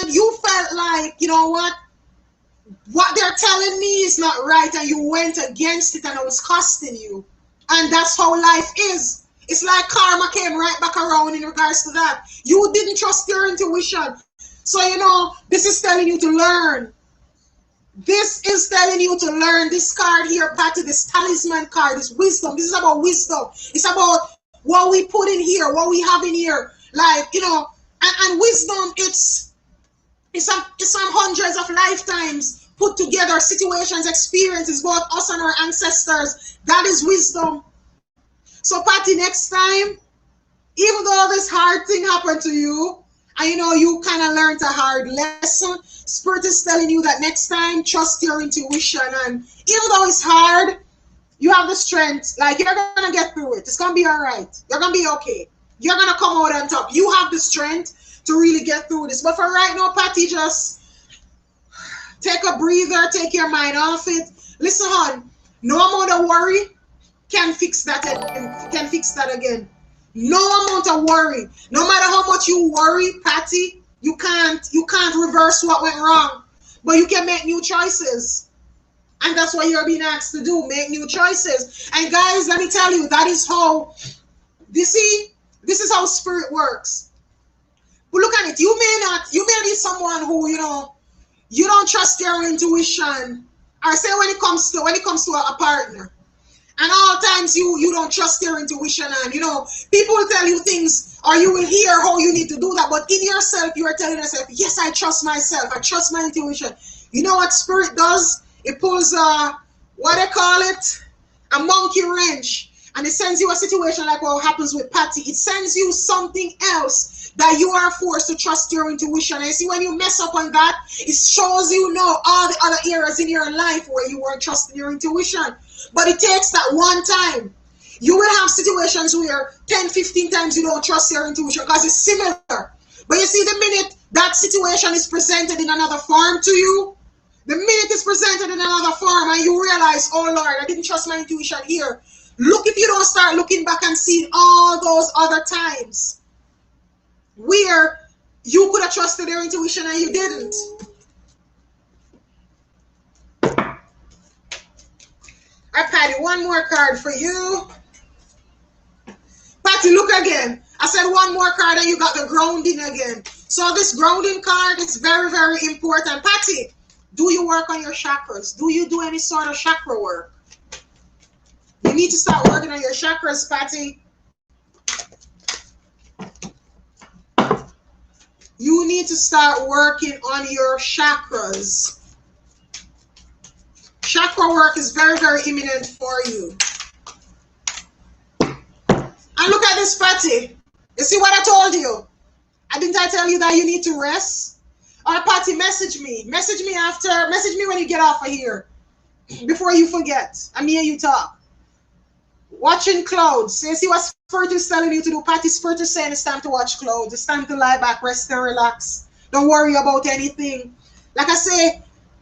like, you know what they're telling me is not right, and you went against it, and it was costing you. And that's how life is. It's like karma came right back around in regards to that. You didn't trust your intuition. So, you know, this is telling you to learn. This is telling you to learn. This card here, Patty, this talisman card, this wisdom. This is about wisdom. It's about what we put in here, what we have in here. Like, you know, and wisdom, it's some hundreds of lifetimes put together, situations, experiences, both us and our ancestors. That is wisdom. So, Patty, next time, even though this hard thing happened to you, and you know, you kind of learned a hard lesson, Spirit is telling you that next time, trust your intuition. And even though it's hard, you have the strength. Like, you're going to get through it. It's going to be all right. You're going to be okay. You're going to come out on top. You have the strength to really get through this. But for right now, Patty, just take a breather, take your mind off it. Listen, hon, no amount of worry can fix that again. No amount of worry. No matter how much you worry, Patty, you can't reverse what went wrong. But you can make new choices. And that's what you're being asked to do, make new choices. And guys, let me tell you, that is how, this is how Spirit works. But look at it, you may be someone who, you know, you don't trust your intuition. Or say when it comes to a partner. And all times you don't trust your intuition, and you know, people will tell you things, or you will hear how you need to do that, but in yourself, you are telling yourself, yes, I trust myself, I trust my intuition. You know what Spirit does? It pulls what they call it, a monkey wrench, and it sends you a situation like what happens with Patty. It sends you something else that you are forced to trust your intuition. And you see, when you mess up on that, it shows you now all the other areas in your life where you weren't trusting your intuition. But it takes that one time. You will have situations where 10, 15 times you don't trust your intuition because it's similar. But you see, the minute that situation is presented in another form to you, the minute it's presented in another form and you realize, oh Lord, I didn't trust my intuition here. Look if you don't start looking back and see all those other times where you could have trusted your intuition and you didn't. All right, Patty, one more card for you. Patty, look again. I said one more card and you got the grounding again. So this grounding card is very, very important. Patty, do you work on your chakras? Do you do any sort of chakra work? You need to start working on your chakras, Patty. You need to start working on your chakras. Chakra work is very, very imminent for you. And look at this, Patty. You see what I told you? Didn't I tell you that you need to rest? All right, Patty, message me. Message me when you get off of here. Before you forget. I'm here, you talk. Watching clouds. So you see what Spirit is telling you to do? Patty, Spirit is saying it's time to watch clouds. It's time to lie back, rest and relax. Don't worry about anything. Like I say,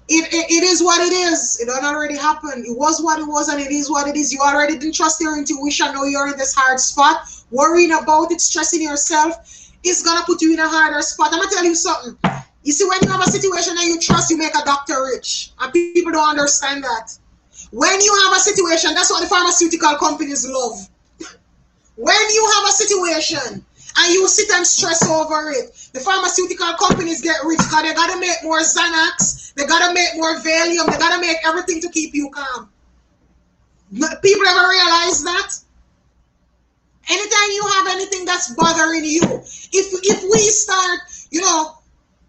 it is what it is. It don't already happen. It was what it was and it is what it is. You already didn't trust your intuition. Know you're in this hard spot. Worrying about it, stressing yourself, is going to put you in a harder spot. I'm going to tell you something. You see, when you have a situation that you trust, you make a doctor rich. And people don't understand that. When you have a situation, that's what the pharmaceutical companies love. When you have a situation and you sit and stress over it, the pharmaceutical companies get rich because they got to make more Xanax, they got to make more Valium, they got to make everything to keep you calm. People ever realize that? Anytime you have anything that's bothering you, if we start,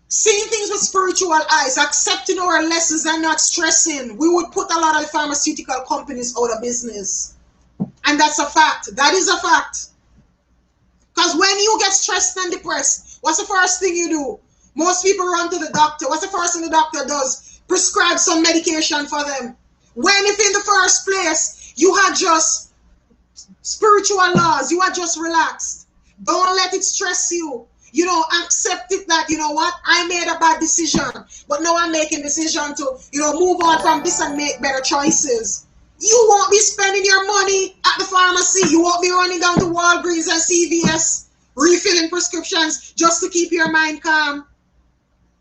seeing things with spiritual eyes, accepting our lessons and not stressing, we would put a lot of the pharmaceutical companies out of business. And that's a fact. That is a fact. Because when you get stressed and depressed, what's the first thing you do? Most people run to the doctor. What's the first thing the doctor does? Prescribe some medication for them. When if in the first place, you had just spiritual laws, you are just relaxed. Don't let it stress you. Accept it that, I made a bad decision, but now I'm making decision to, move on from this and make better choices. You won't be spending your money at the pharmacy. You won't be running down to Walgreens and CVS, refilling prescriptions just to keep your mind calm.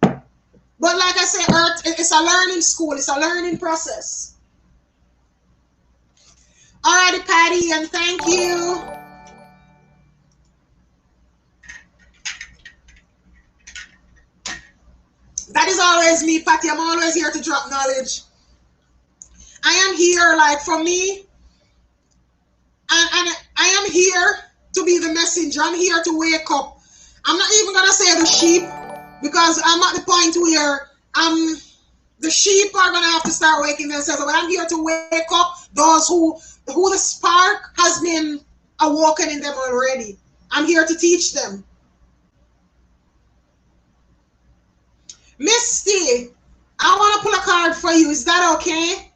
But like I say, Earth, it's a learning school. It's a learning process. All righty, Patty, and thank you. That is always me, Patty. I'm always here to drop knowledge. I am here, like, for me, and I am here to be the messenger. I'm here to wake up. I'm not even going to say the sheep, because I'm at the point where the sheep are going to have to start waking themselves up. But I'm here to wake up those who the spark has been awoken in them already. I'm here to teach them. Misty, I want to pull a card for you. Is that okay?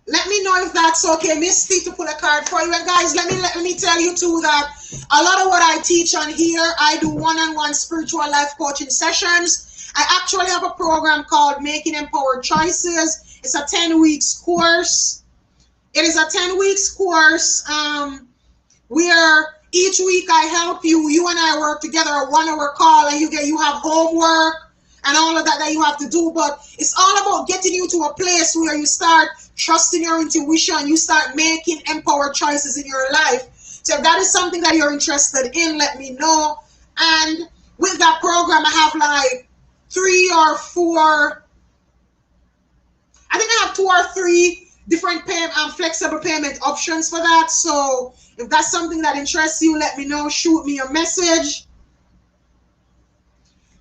Let me know if that's okay, Misty, to pull a card for you. And guys, let me tell you too that a lot of what I teach on here, I do one-on-one spiritual life coaching sessions. I actually have a program called Making Empowered Choices. It's a 10-week course. It is a 10-week course where each week I help you. You and I work together, a 1-hour call, and you have homework and all of that you have to do. But it's all about getting you to a place where you start trusting your intuition. You start making empowered choices in your life. So if that is something that you're interested in, let me know. And with that program, I have like 3 or 4. I think I have 2 or 3 different flexible payment options for that. So if that's something that interests you, let me know. Shoot me a message.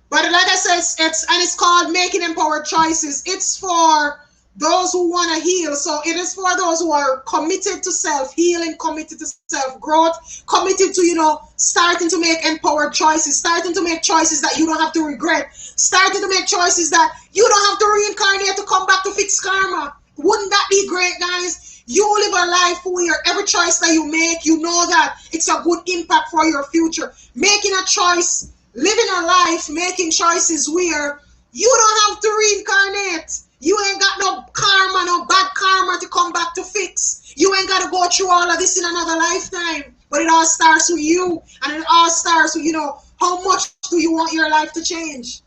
But like I said, it's called Making Empowered Choices. It's for those who want to heal. So it is for those who are committed to self-healing, committed to self-growth, committed to, starting to make empowered choices, starting to make choices that you don't have to regret, starting to make choices that you don't have to reincarnate to come back to fix karma. Wouldn't that be great, guys? You live a life where every choice that you make, you know that it's a good impact for your future. Making a choice, living a life, making choices where you don't have to reincarnate. You ain't got no karma, no bad karma to come back to fix. You ain't got to go through all of this in another lifetime. But it all starts with you. And it all starts with, how much do you want your life to change?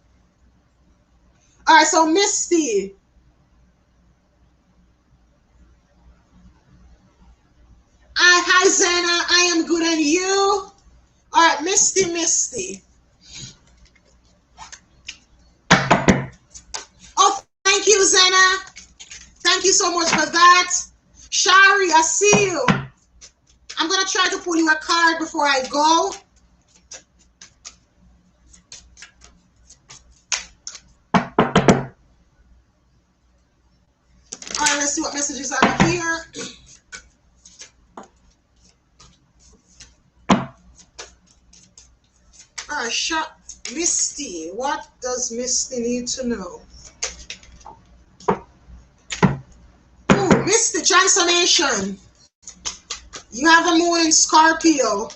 All right, so Misty. Hi, Zena. I am good, and you? All right, Misty. Oh, thank you, Zena. Thank you so much for that. Shari, I see you. I'm going to try to pull you a card before I go. All right, let's see what messages are here. right, shot Misty. What does Misty need to know? Ooh, Misty, transformation. You have a moon in Scorpio.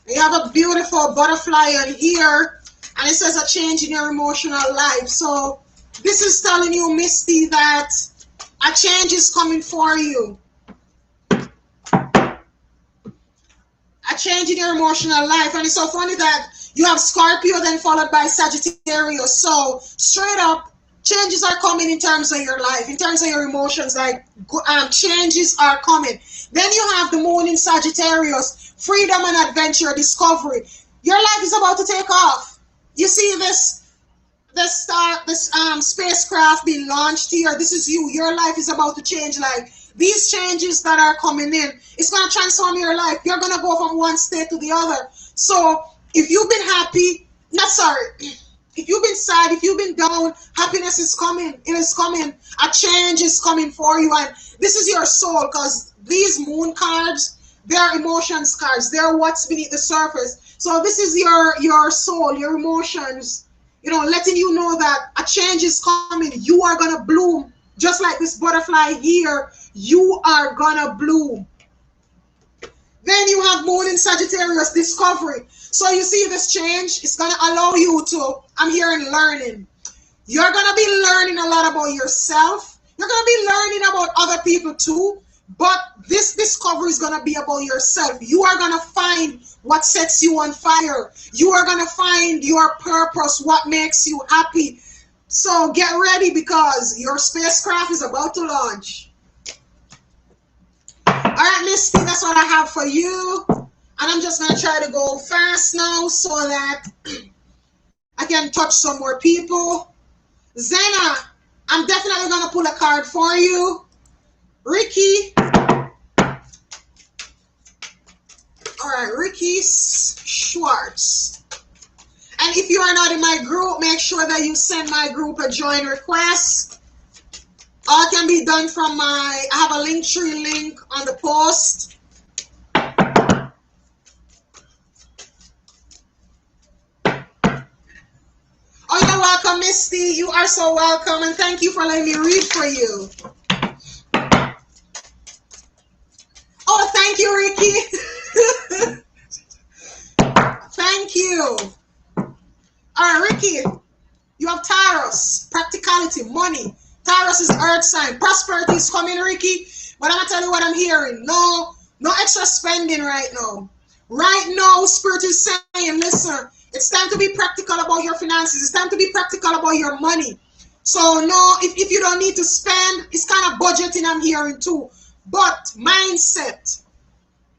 You have a beautiful butterfly on here, and it says a change in your emotional life. So this is telling you, Misty, that a change is coming for you. A change in your emotional life. And it's so funny that you have Scorpio then followed by Sagittarius. So straight up, changes are coming in terms of your life, in terms of your emotions, like changes are coming. Then you have the moon in Sagittarius, freedom and adventure, discovery. Your life is about to take off. You see this spacecraft being launched here. This is you. Your life is about to change. Like these changes that are coming in, it's going to transform your life. You're going to go from one state to the other. So if you've been happy, if you've been sad, if you've been down, happiness is coming. It is coming. A change is coming for you. And this is your soul, because these moon cards, they're emotions cards. They're what's beneath the surface. So this is your soul, your emotions, letting you know that a change is coming. You are going to bloom. Just like this butterfly here, you are going to bloom. Then you have moon in Sagittarius, discovery. So you see this change, it's going to allow you to, I'm hearing learning. You're going to be learning a lot about yourself. You're going to be learning about other people too. But this discovery is going to be about yourself. You are going to find what sets you on fire. You are going to find your purpose, what makes you happy. So get ready, because your spacecraft is about to launch. All right, Misty, that's what I have for you. And I'm just going to try to go fast now so that I can touch some more people. Zena, I'm definitely going to pull a card for you. Ricky. All right, Ricky Schwartz. And if you are not in my group, make sure that you send my group a join request. All can be done from I have a Linktree link on the post. Oh, you're welcome, Misty. You are so welcome, and thank you for letting me read for you. Oh, thank you, Ricky. Thank you. All right, Ricky, you have Taurus, practicality, money. Taurus is earth sign. Prosperity is coming, Ricky. But I'm going to tell you what I'm hearing. No extra spending right now. Right now, Spirit is saying, listen, it's time to be practical about your finances. It's time to be practical about your money. So, no, if you don't need to spend, it's kind of budgeting I'm hearing too. But mindset.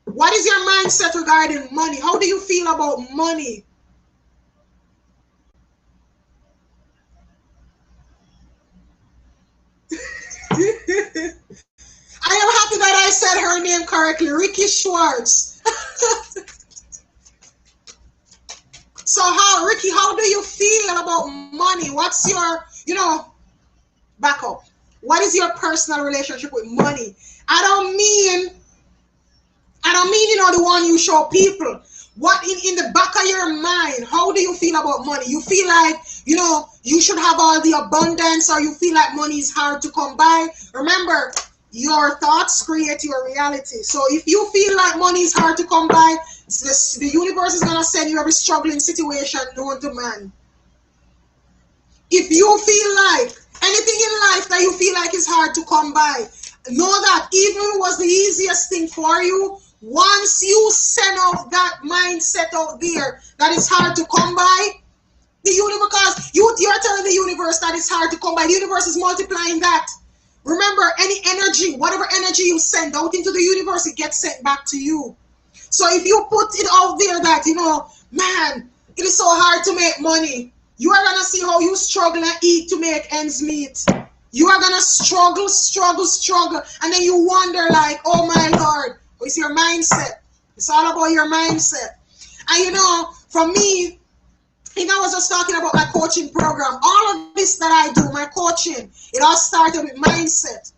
What is your mindset regarding money? How do you feel about money? I am happy that I said her name correctly, Ricky Schwartz. So Ricky, how do you feel about money? What's your, back up. What is your personal relationship with money? I don't mean, the one you show people. What in the back of your mind, how do you feel about money? You feel like, you should have all the abundance, or you feel like money is hard to come by? Remember, your thoughts create your reality. So if you feel like money is hard to come by, the universe is going to send you every struggling situation known to man. If you feel like anything in life that you feel like is hard to come by, know that even if it was the easiest thing for you, once you send out that mindset out there that it's hard to come by, the universe, because you're telling the universe that it's hard to come by, the universe is multiplying that. Remember, any energy, whatever energy you send out into the universe, it gets sent back to you. So if you put it out there that, man, it is so hard to make money, you are going to see how you struggle and eat to make ends meet. You are going to struggle, and then you wonder like, oh my Lord, it's your mindset. It's all about your mindset. And for me, I was just talking about my coaching program. All of this that I do, my coaching, it all started with mindset.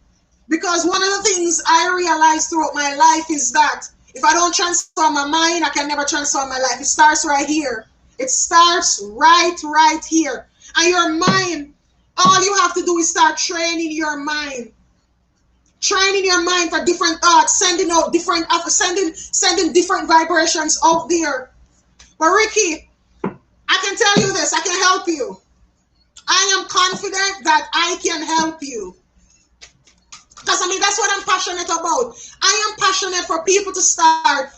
Because one of the things I realized throughout my life is that if I don't transform my mind, I can never transform my life. It starts right here. It starts right here. And your mind, all you have to do is start training your mind. Training your mind for different thoughts, sending out different, sending different vibrations out there. But Ricky, I can tell you this, I can help you. I am confident that I can help you. Because I mean, that's what I'm passionate about. I am passionate for people to start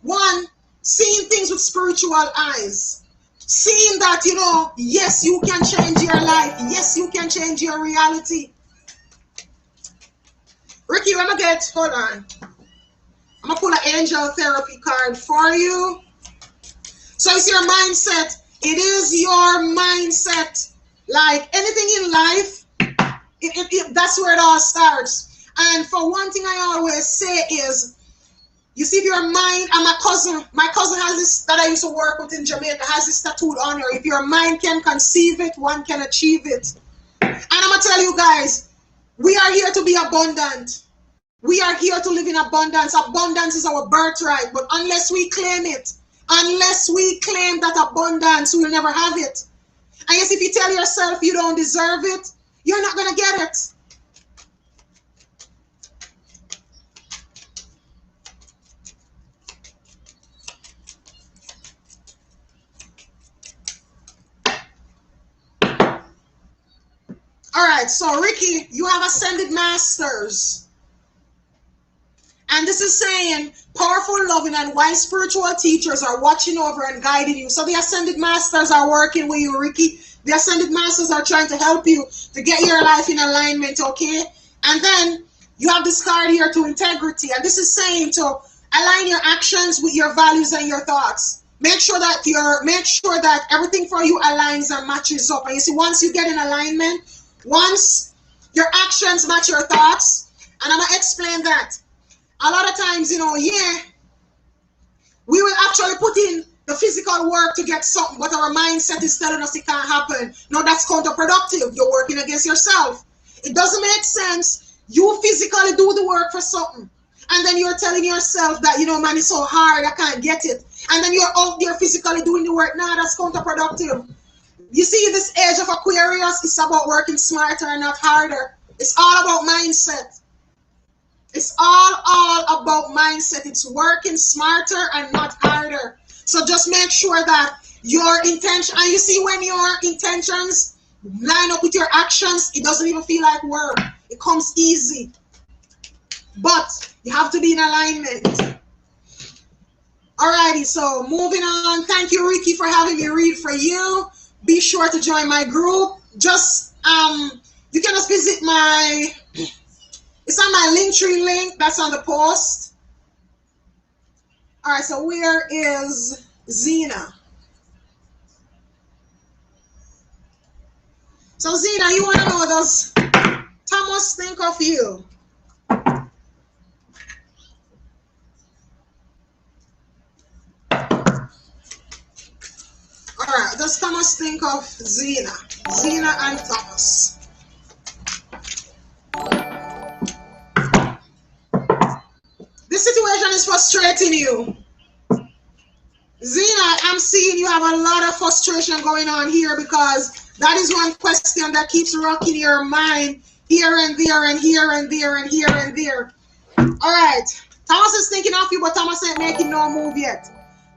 one, seeing things with spiritual eyes. Seeing that, you know, yes, you can change your life. Yes, you can change your reality. Ricky, hold on. I'm going to pull an angel therapy card for you. So it's your mindset. It is your mindset. Like anything in life, that's where it all starts. And for one thing I always say is, you see, if your mind, and my cousin has this that I used to work with in Jamaica, has this tattooed on her. If your mind can conceive it, one can achieve it. And I'm going to tell you guys, we are here to be abundant. We are here to live in abundance. Abundance is our birthright. But unless we claim it, unless we claim that abundance, we'll never have it. And yes, if you tell yourself you don't deserve it, you're not going to get it. All right, so Ricky, you have ascended masters. And this is saying powerful, loving, and wise spiritual teachers are watching over and guiding you. So the ascended masters are working with you, Ricky. The ascended masters are trying to help you to get your life in alignment, okay? And then you have this card here to integrity. And this is saying to align your actions with your values and your thoughts. Make sure that everything for you aligns and matches up. And you see, once you get in alignment, once your actions match your thoughts, and I'm going to explain that. A lot of times, you know, yeah, we will actually put in the physical work to get something, but our mindset is telling us it can't happen. No, that's counterproductive. You're working against yourself. It doesn't make sense. You physically do the work for something, and then you're telling yourself that, you know, man, it's so hard, I can't get it. And then you're out there physically doing the work. No, that's counterproductive. You see, this age of Aquarius is about working smarter and not harder. It's all about mindset. It's all about mindset. It's working smarter and not harder. So just make sure that your intention, and you see, when your intentions line up with your actions, it doesn't even feel like work. It comes easy. But you have to be in alignment. Alrighty, so moving on. Thank you, Ricky, for having me read for you. Be sure to join my group. Just you can just visit my, it's on my Linktree link that's on the post. All right, so where is Zena? So Zena, you want to know, does Thomas think of you? All right, does Thomas think of Zena? Zena and Thomas. This situation is frustrating you. Zena, I'm seeing you have a lot of frustration going on here, because that is one question that keeps rocking your mind here and there and here and there and here and there. All right, Thomas is thinking of you, but Thomas ain't making no move yet.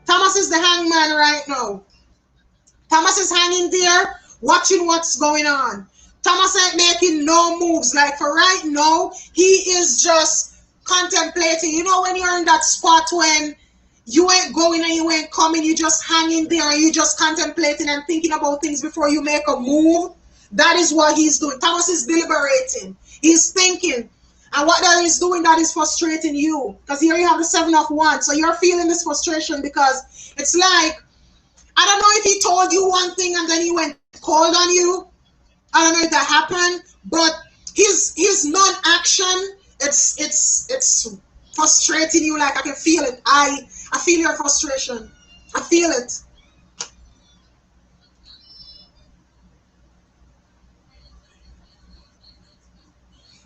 Thomas is the hangman right now. Thomas is hanging there, watching what's going on. Thomas ain't making no moves. Like for right now, he is just contemplating. You know, when you're in that spot when you ain't going and you ain't coming, you just hanging there and you just contemplating and thinking about things before you make a move. That is what he's doing. Thomas is deliberating. He's thinking. And what that is doing, that is frustrating you. Because here you have the 7 of Wands. So you're feeling this frustration because it's like, I don't know if he told you one thing and then he went cold on you. I don't know if that happened, but his non-action, it's frustrating you. Like I can feel it. I feel your frustration. I feel it.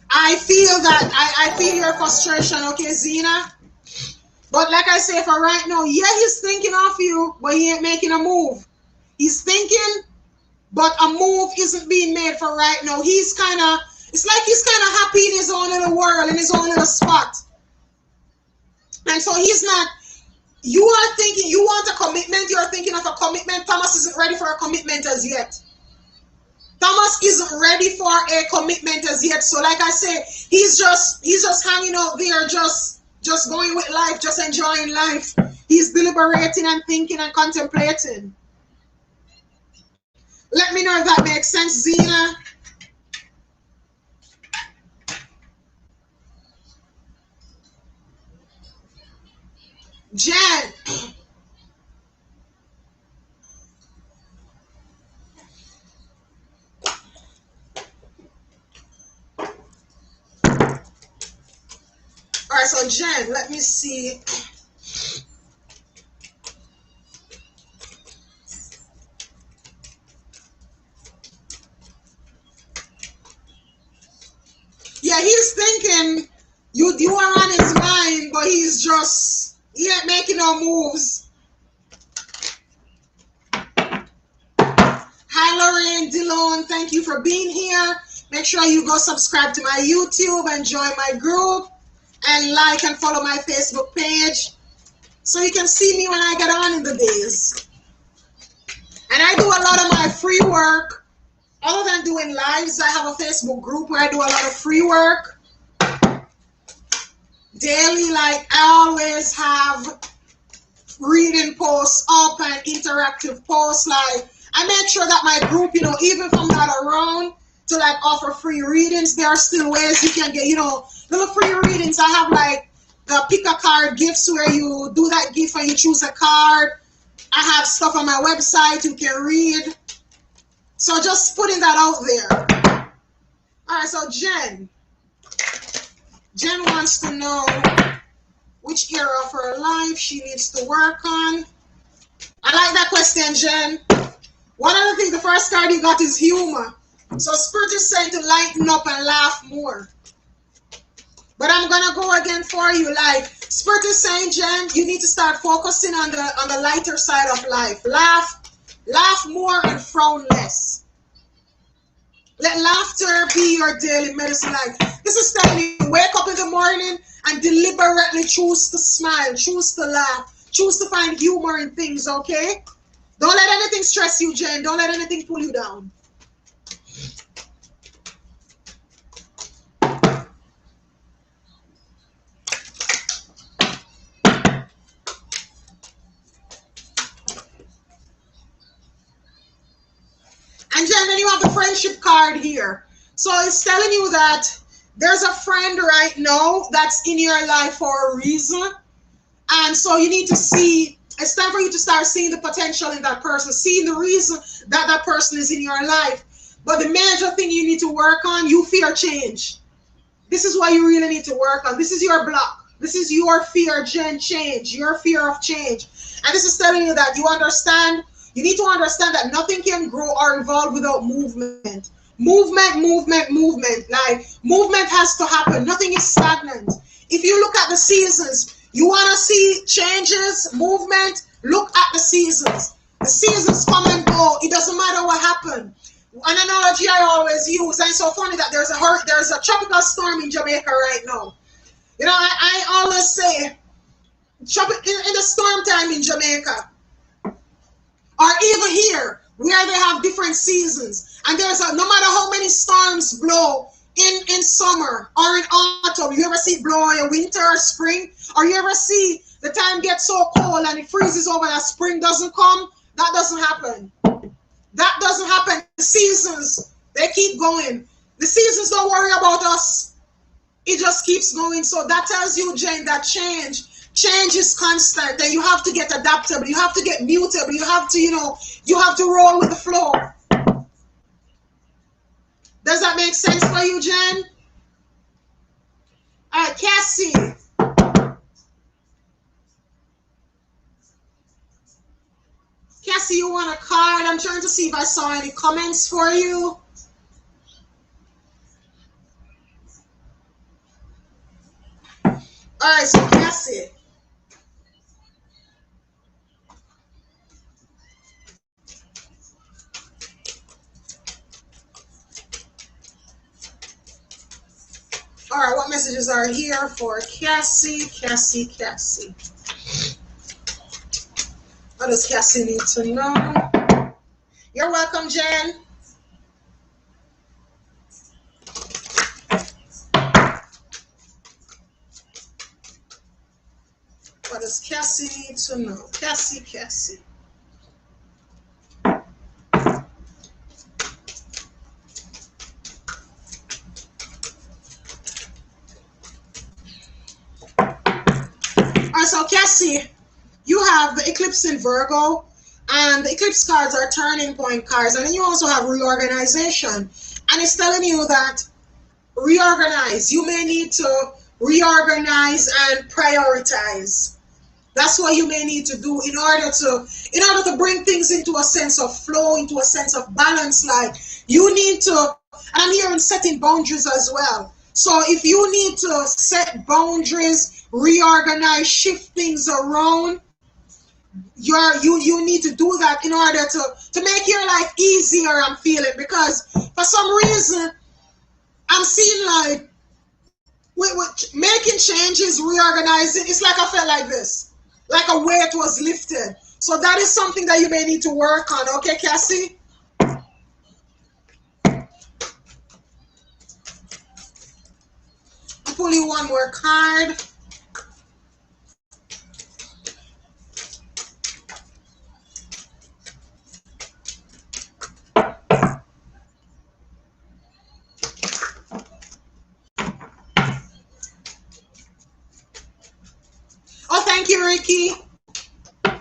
I feel that. I feel your frustration. Okay, Zena. But like I say, for right now, yeah, he's thinking of you, but he ain't making a move. He's thinking, but a move isn't being made for right now. He's kind of, it's like he's kind of happy in his own little world, in his own little spot. And so he's not, you are thinking, you want a commitment, you're thinking of a commitment. Thomas isn't ready for a commitment as yet. Thomas isn't ready for a commitment as yet. So like I say, he's just hanging out there, just going with life, just enjoying life. He's deliberating and thinking and contemplating. Let me know if that makes sense, Zena. Jen. All right, so Jen, let me see. Yeah, he's thinking you are on his mind, but he ain't making no moves. Hi, Lorraine Dillon. Thank you for being here. Make sure you go subscribe to my YouTube and join my group and like and follow my Facebook page so you can see me when I get on in the days. And I do a lot of my free work. Other than doing lives, I have a Facebook group where I do a lot of free work. Daily, like I always have reading posts up and interactive posts. Like I make sure that my group, even if I'm not around to like offer free readings, there are still ways you can get, little free readings. I have like the pick a card gifts where you do that gift and you choose a card. I have stuff on my website you can read. So just putting that out there. All right, so Jen wants to know which area of her life she needs to work on. I like that question, Jen. One of the things, the first card you got is humor. So Spirit is saying to lighten up and laugh more. But I'm gonna go again for you. Like Spirit is saying, Jen, you need to start focusing on the lighter side of life. Laugh more and frown less. Let laughter be your daily medicine. Like this is telling you, wake up in the morning and deliberately choose to smile, choose to laugh, choose to find humor in things, okay? Don't let anything stress you, Jen. Don't let anything pull you down. And Jen, then you have the friendship card here. So it's telling you that there's a friend right now that's in your life for a reason. And so you need to see, it's time for you to start seeing the potential in that person, seeing the reason that that person is in your life. But the major thing you need to work on, you fear change. This is what you really need to work on. This is your block. This is your fear, Jen, change, your fear of change. And this is telling you that you need to understand that nothing can grow or evolve without movement. Movement. Like movement has to happen. Nothing is stagnant. If you look at the seasons, you want to see changes, movement, look at the seasons. The seasons come and go. It doesn't matter what happened. An analogy I always use, and it's so funny that there's a tropical storm in Jamaica right now. I always say, in the storm time in Jamaica, or even here, where they have different seasons, and no matter how many storms blow in summer or in autumn, you ever see it blow in winter or spring, or you ever see the time gets so cold and it freezes over and spring doesn't come? That doesn't happen. That doesn't happen. The seasons, they keep going. The seasons don't worry about us. It just keeps going. So that tells you, Jane, that change is constant, and you have to get adaptable. You have to get mutable. You have to, you have to roll with the flow. Does that make sense for you, Jen? All right, Cassie. Cassie, you want a card? I'm trying to see if I saw any comments for you. All right, so Cassie. All right, what messages are here for Cassie? Cassie. What does Cassie need to know? You're welcome, Jen. What does Cassie need to know? Cassie. Alright, so Cassie, you have the eclipse in Virgo, and the eclipse cards are turning point cards, and then you also have reorganization. And it's telling you that reorganize. You may need to reorganize and prioritize. That's what you may need to do in order to bring things into a sense of flow, into a sense of balance. Like you need to, and I'm hearing setting boundaries as well. So if you need to set boundaries, reorganize, shift things around, you need to do that in order to make your life easier. I'm feeling, because for some reason I'm seeing like with making changes, reorganizing. It's like I felt like this, like a weight was lifted. So that is something that you may need to work on. Okay, Cassie. I'll pull you one more card. Oh, thank you, Ricky. All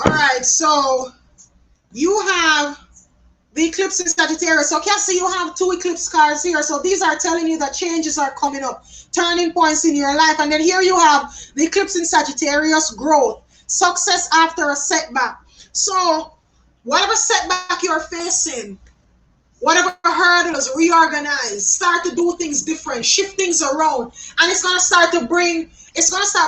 right, so you have the eclipse in Sagittarius. So Cassie, you have two eclipse cards here. So these are telling you that changes are coming up, turning points in your life. And then here you have the eclipse in Sagittarius, growth, success after a setback. So whatever setback you're facing, whatever hurdles, reorganize, start to do things different, shift things around, and it's gonna start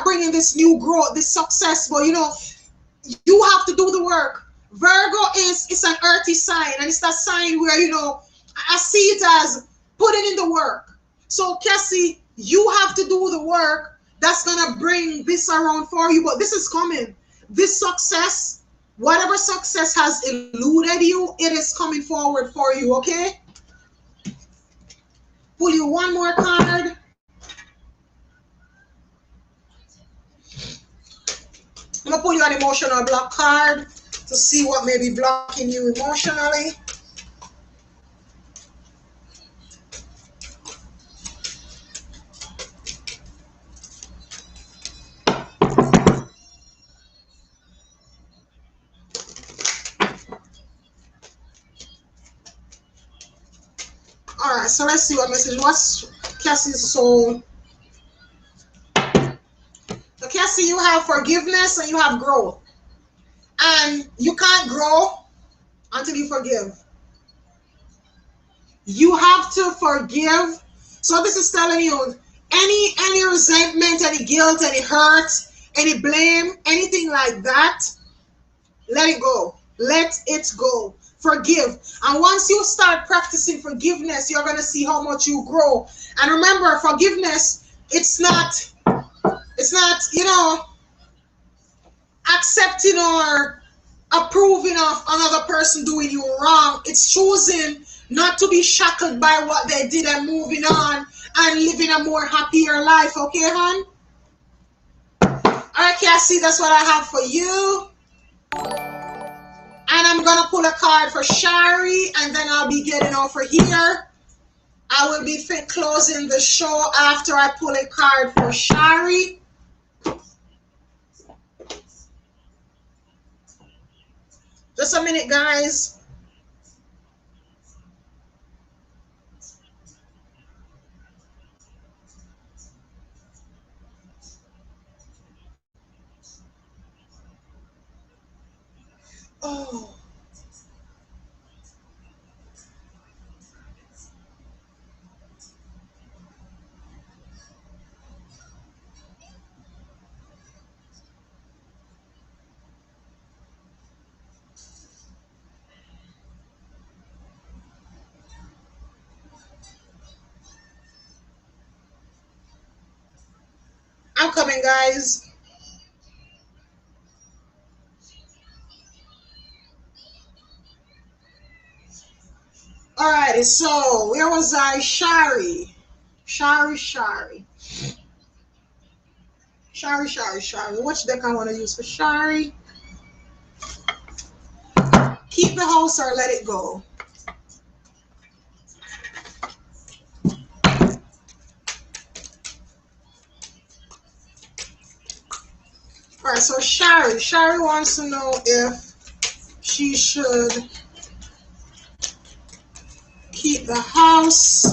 bringing this new growth, this success. But you have to do the work. Virgo is an earthy sign, and it's that sign where I see it as putting in the work. So Cassie, you have to do the work that's gonna bring this around for you. But this is coming. This success, whatever success has eluded you, it is coming forward for you. Okay. Pull you one more card. I'm gonna pull you an emotional block card to see what may be blocking you emotionally. All right, so let's see what message. What's Cassie's soul? So Cassie, you have forgiveness and you have growth, and you can't grow until you forgive. You have to forgive. So this is telling you any resentment, any guilt, any hurt, any blame, anything like that, let it go. Let it go. Forgive. And once you start practicing forgiveness, you're going to see how much you grow. And remember, forgiveness, it's not accepting or approving of another person doing you wrong. It's choosing not to be shackled by what they did and moving on and living a more happier life. Okay, hon? All right, Cassie, that's what I have for you. And I'm going to pull a card for Shari, and then I'll be getting over here. I will be closing the show after I pull a card for Shari. Just a minute, guys. Oh. I'm coming, guys. Alrighty, so where was I? Shari. Shari. Which deck I want to use for Shari? Keep the house or let it go. Alright, so Shari wants to know if she should keep the house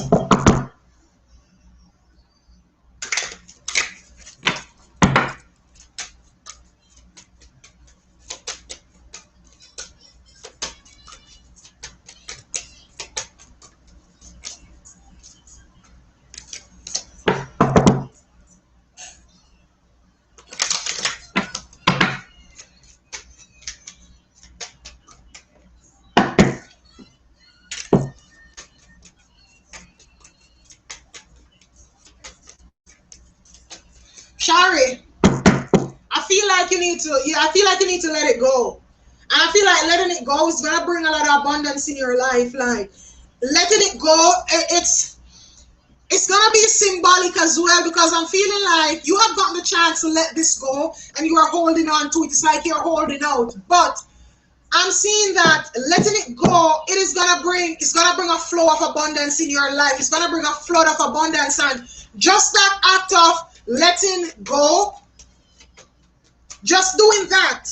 Shari, I feel like you need to let it go. And I feel like letting it go is gonna bring a lot of abundance in your life. Like letting it go, it's gonna be symbolic as well, because I'm feeling like you have gotten the chance to let this go and you are holding on to it. It's like you're holding out. But I'm seeing that letting it go, it's gonna bring a flow of abundance in your life. It's gonna bring a flood of abundance, and just that act of letting go, just doing that.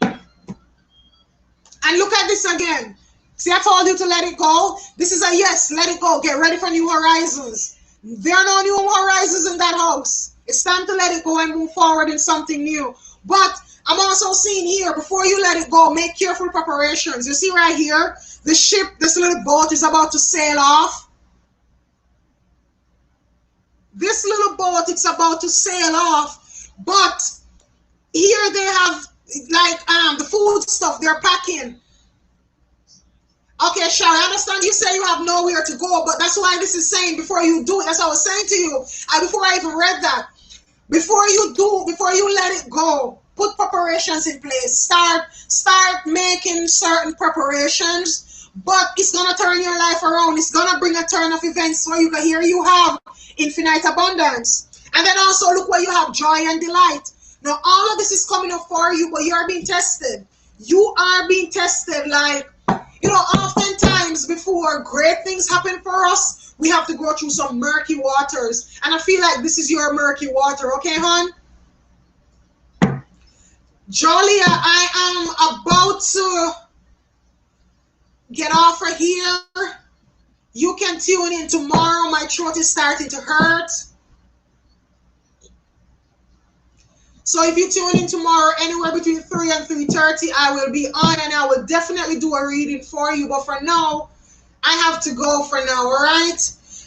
And look at this again. See, I told you to let it go. This is a yes, let it go. Get ready for new horizons. There are no new horizons in that house. It's time to let it go and move forward in something new. But I'm also seeing here, before you let it go, make careful preparations. You see right here, the ship, this little boat is about to sail off. This little boat, it's about to sail off. But here they have like the food stuff they're packing. Okay, Shari, I understand you say you have nowhere to go, but that's why this is saying before you do it. That's what I was saying to you before I even read that. Before you let it go, put preparations in place. Start making certain preparations, but it's gonna turn your life around. It's gonna bring a turn of events where here you have infinite abundance. And then also look where you have joy and delight. Now all of this is coming up for you, but you are being tested. You are being tested, like, you know, oftentimes before great things happen for us, we have to go through some murky waters. And I feel like this is your murky water, okay, hon? Jolia, I am about to get off right here. You can tune in tomorrow. My throat is starting to hurt. So if you tune in tomorrow, anywhere between 3 and 3:30, I will be on, and I will definitely do a reading for you. But for now, I have to go for now, all right?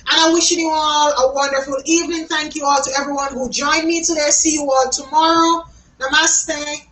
And I'm wishing you all a wonderful evening. Thank you all to everyone who joined me today. See you all tomorrow. Namaste.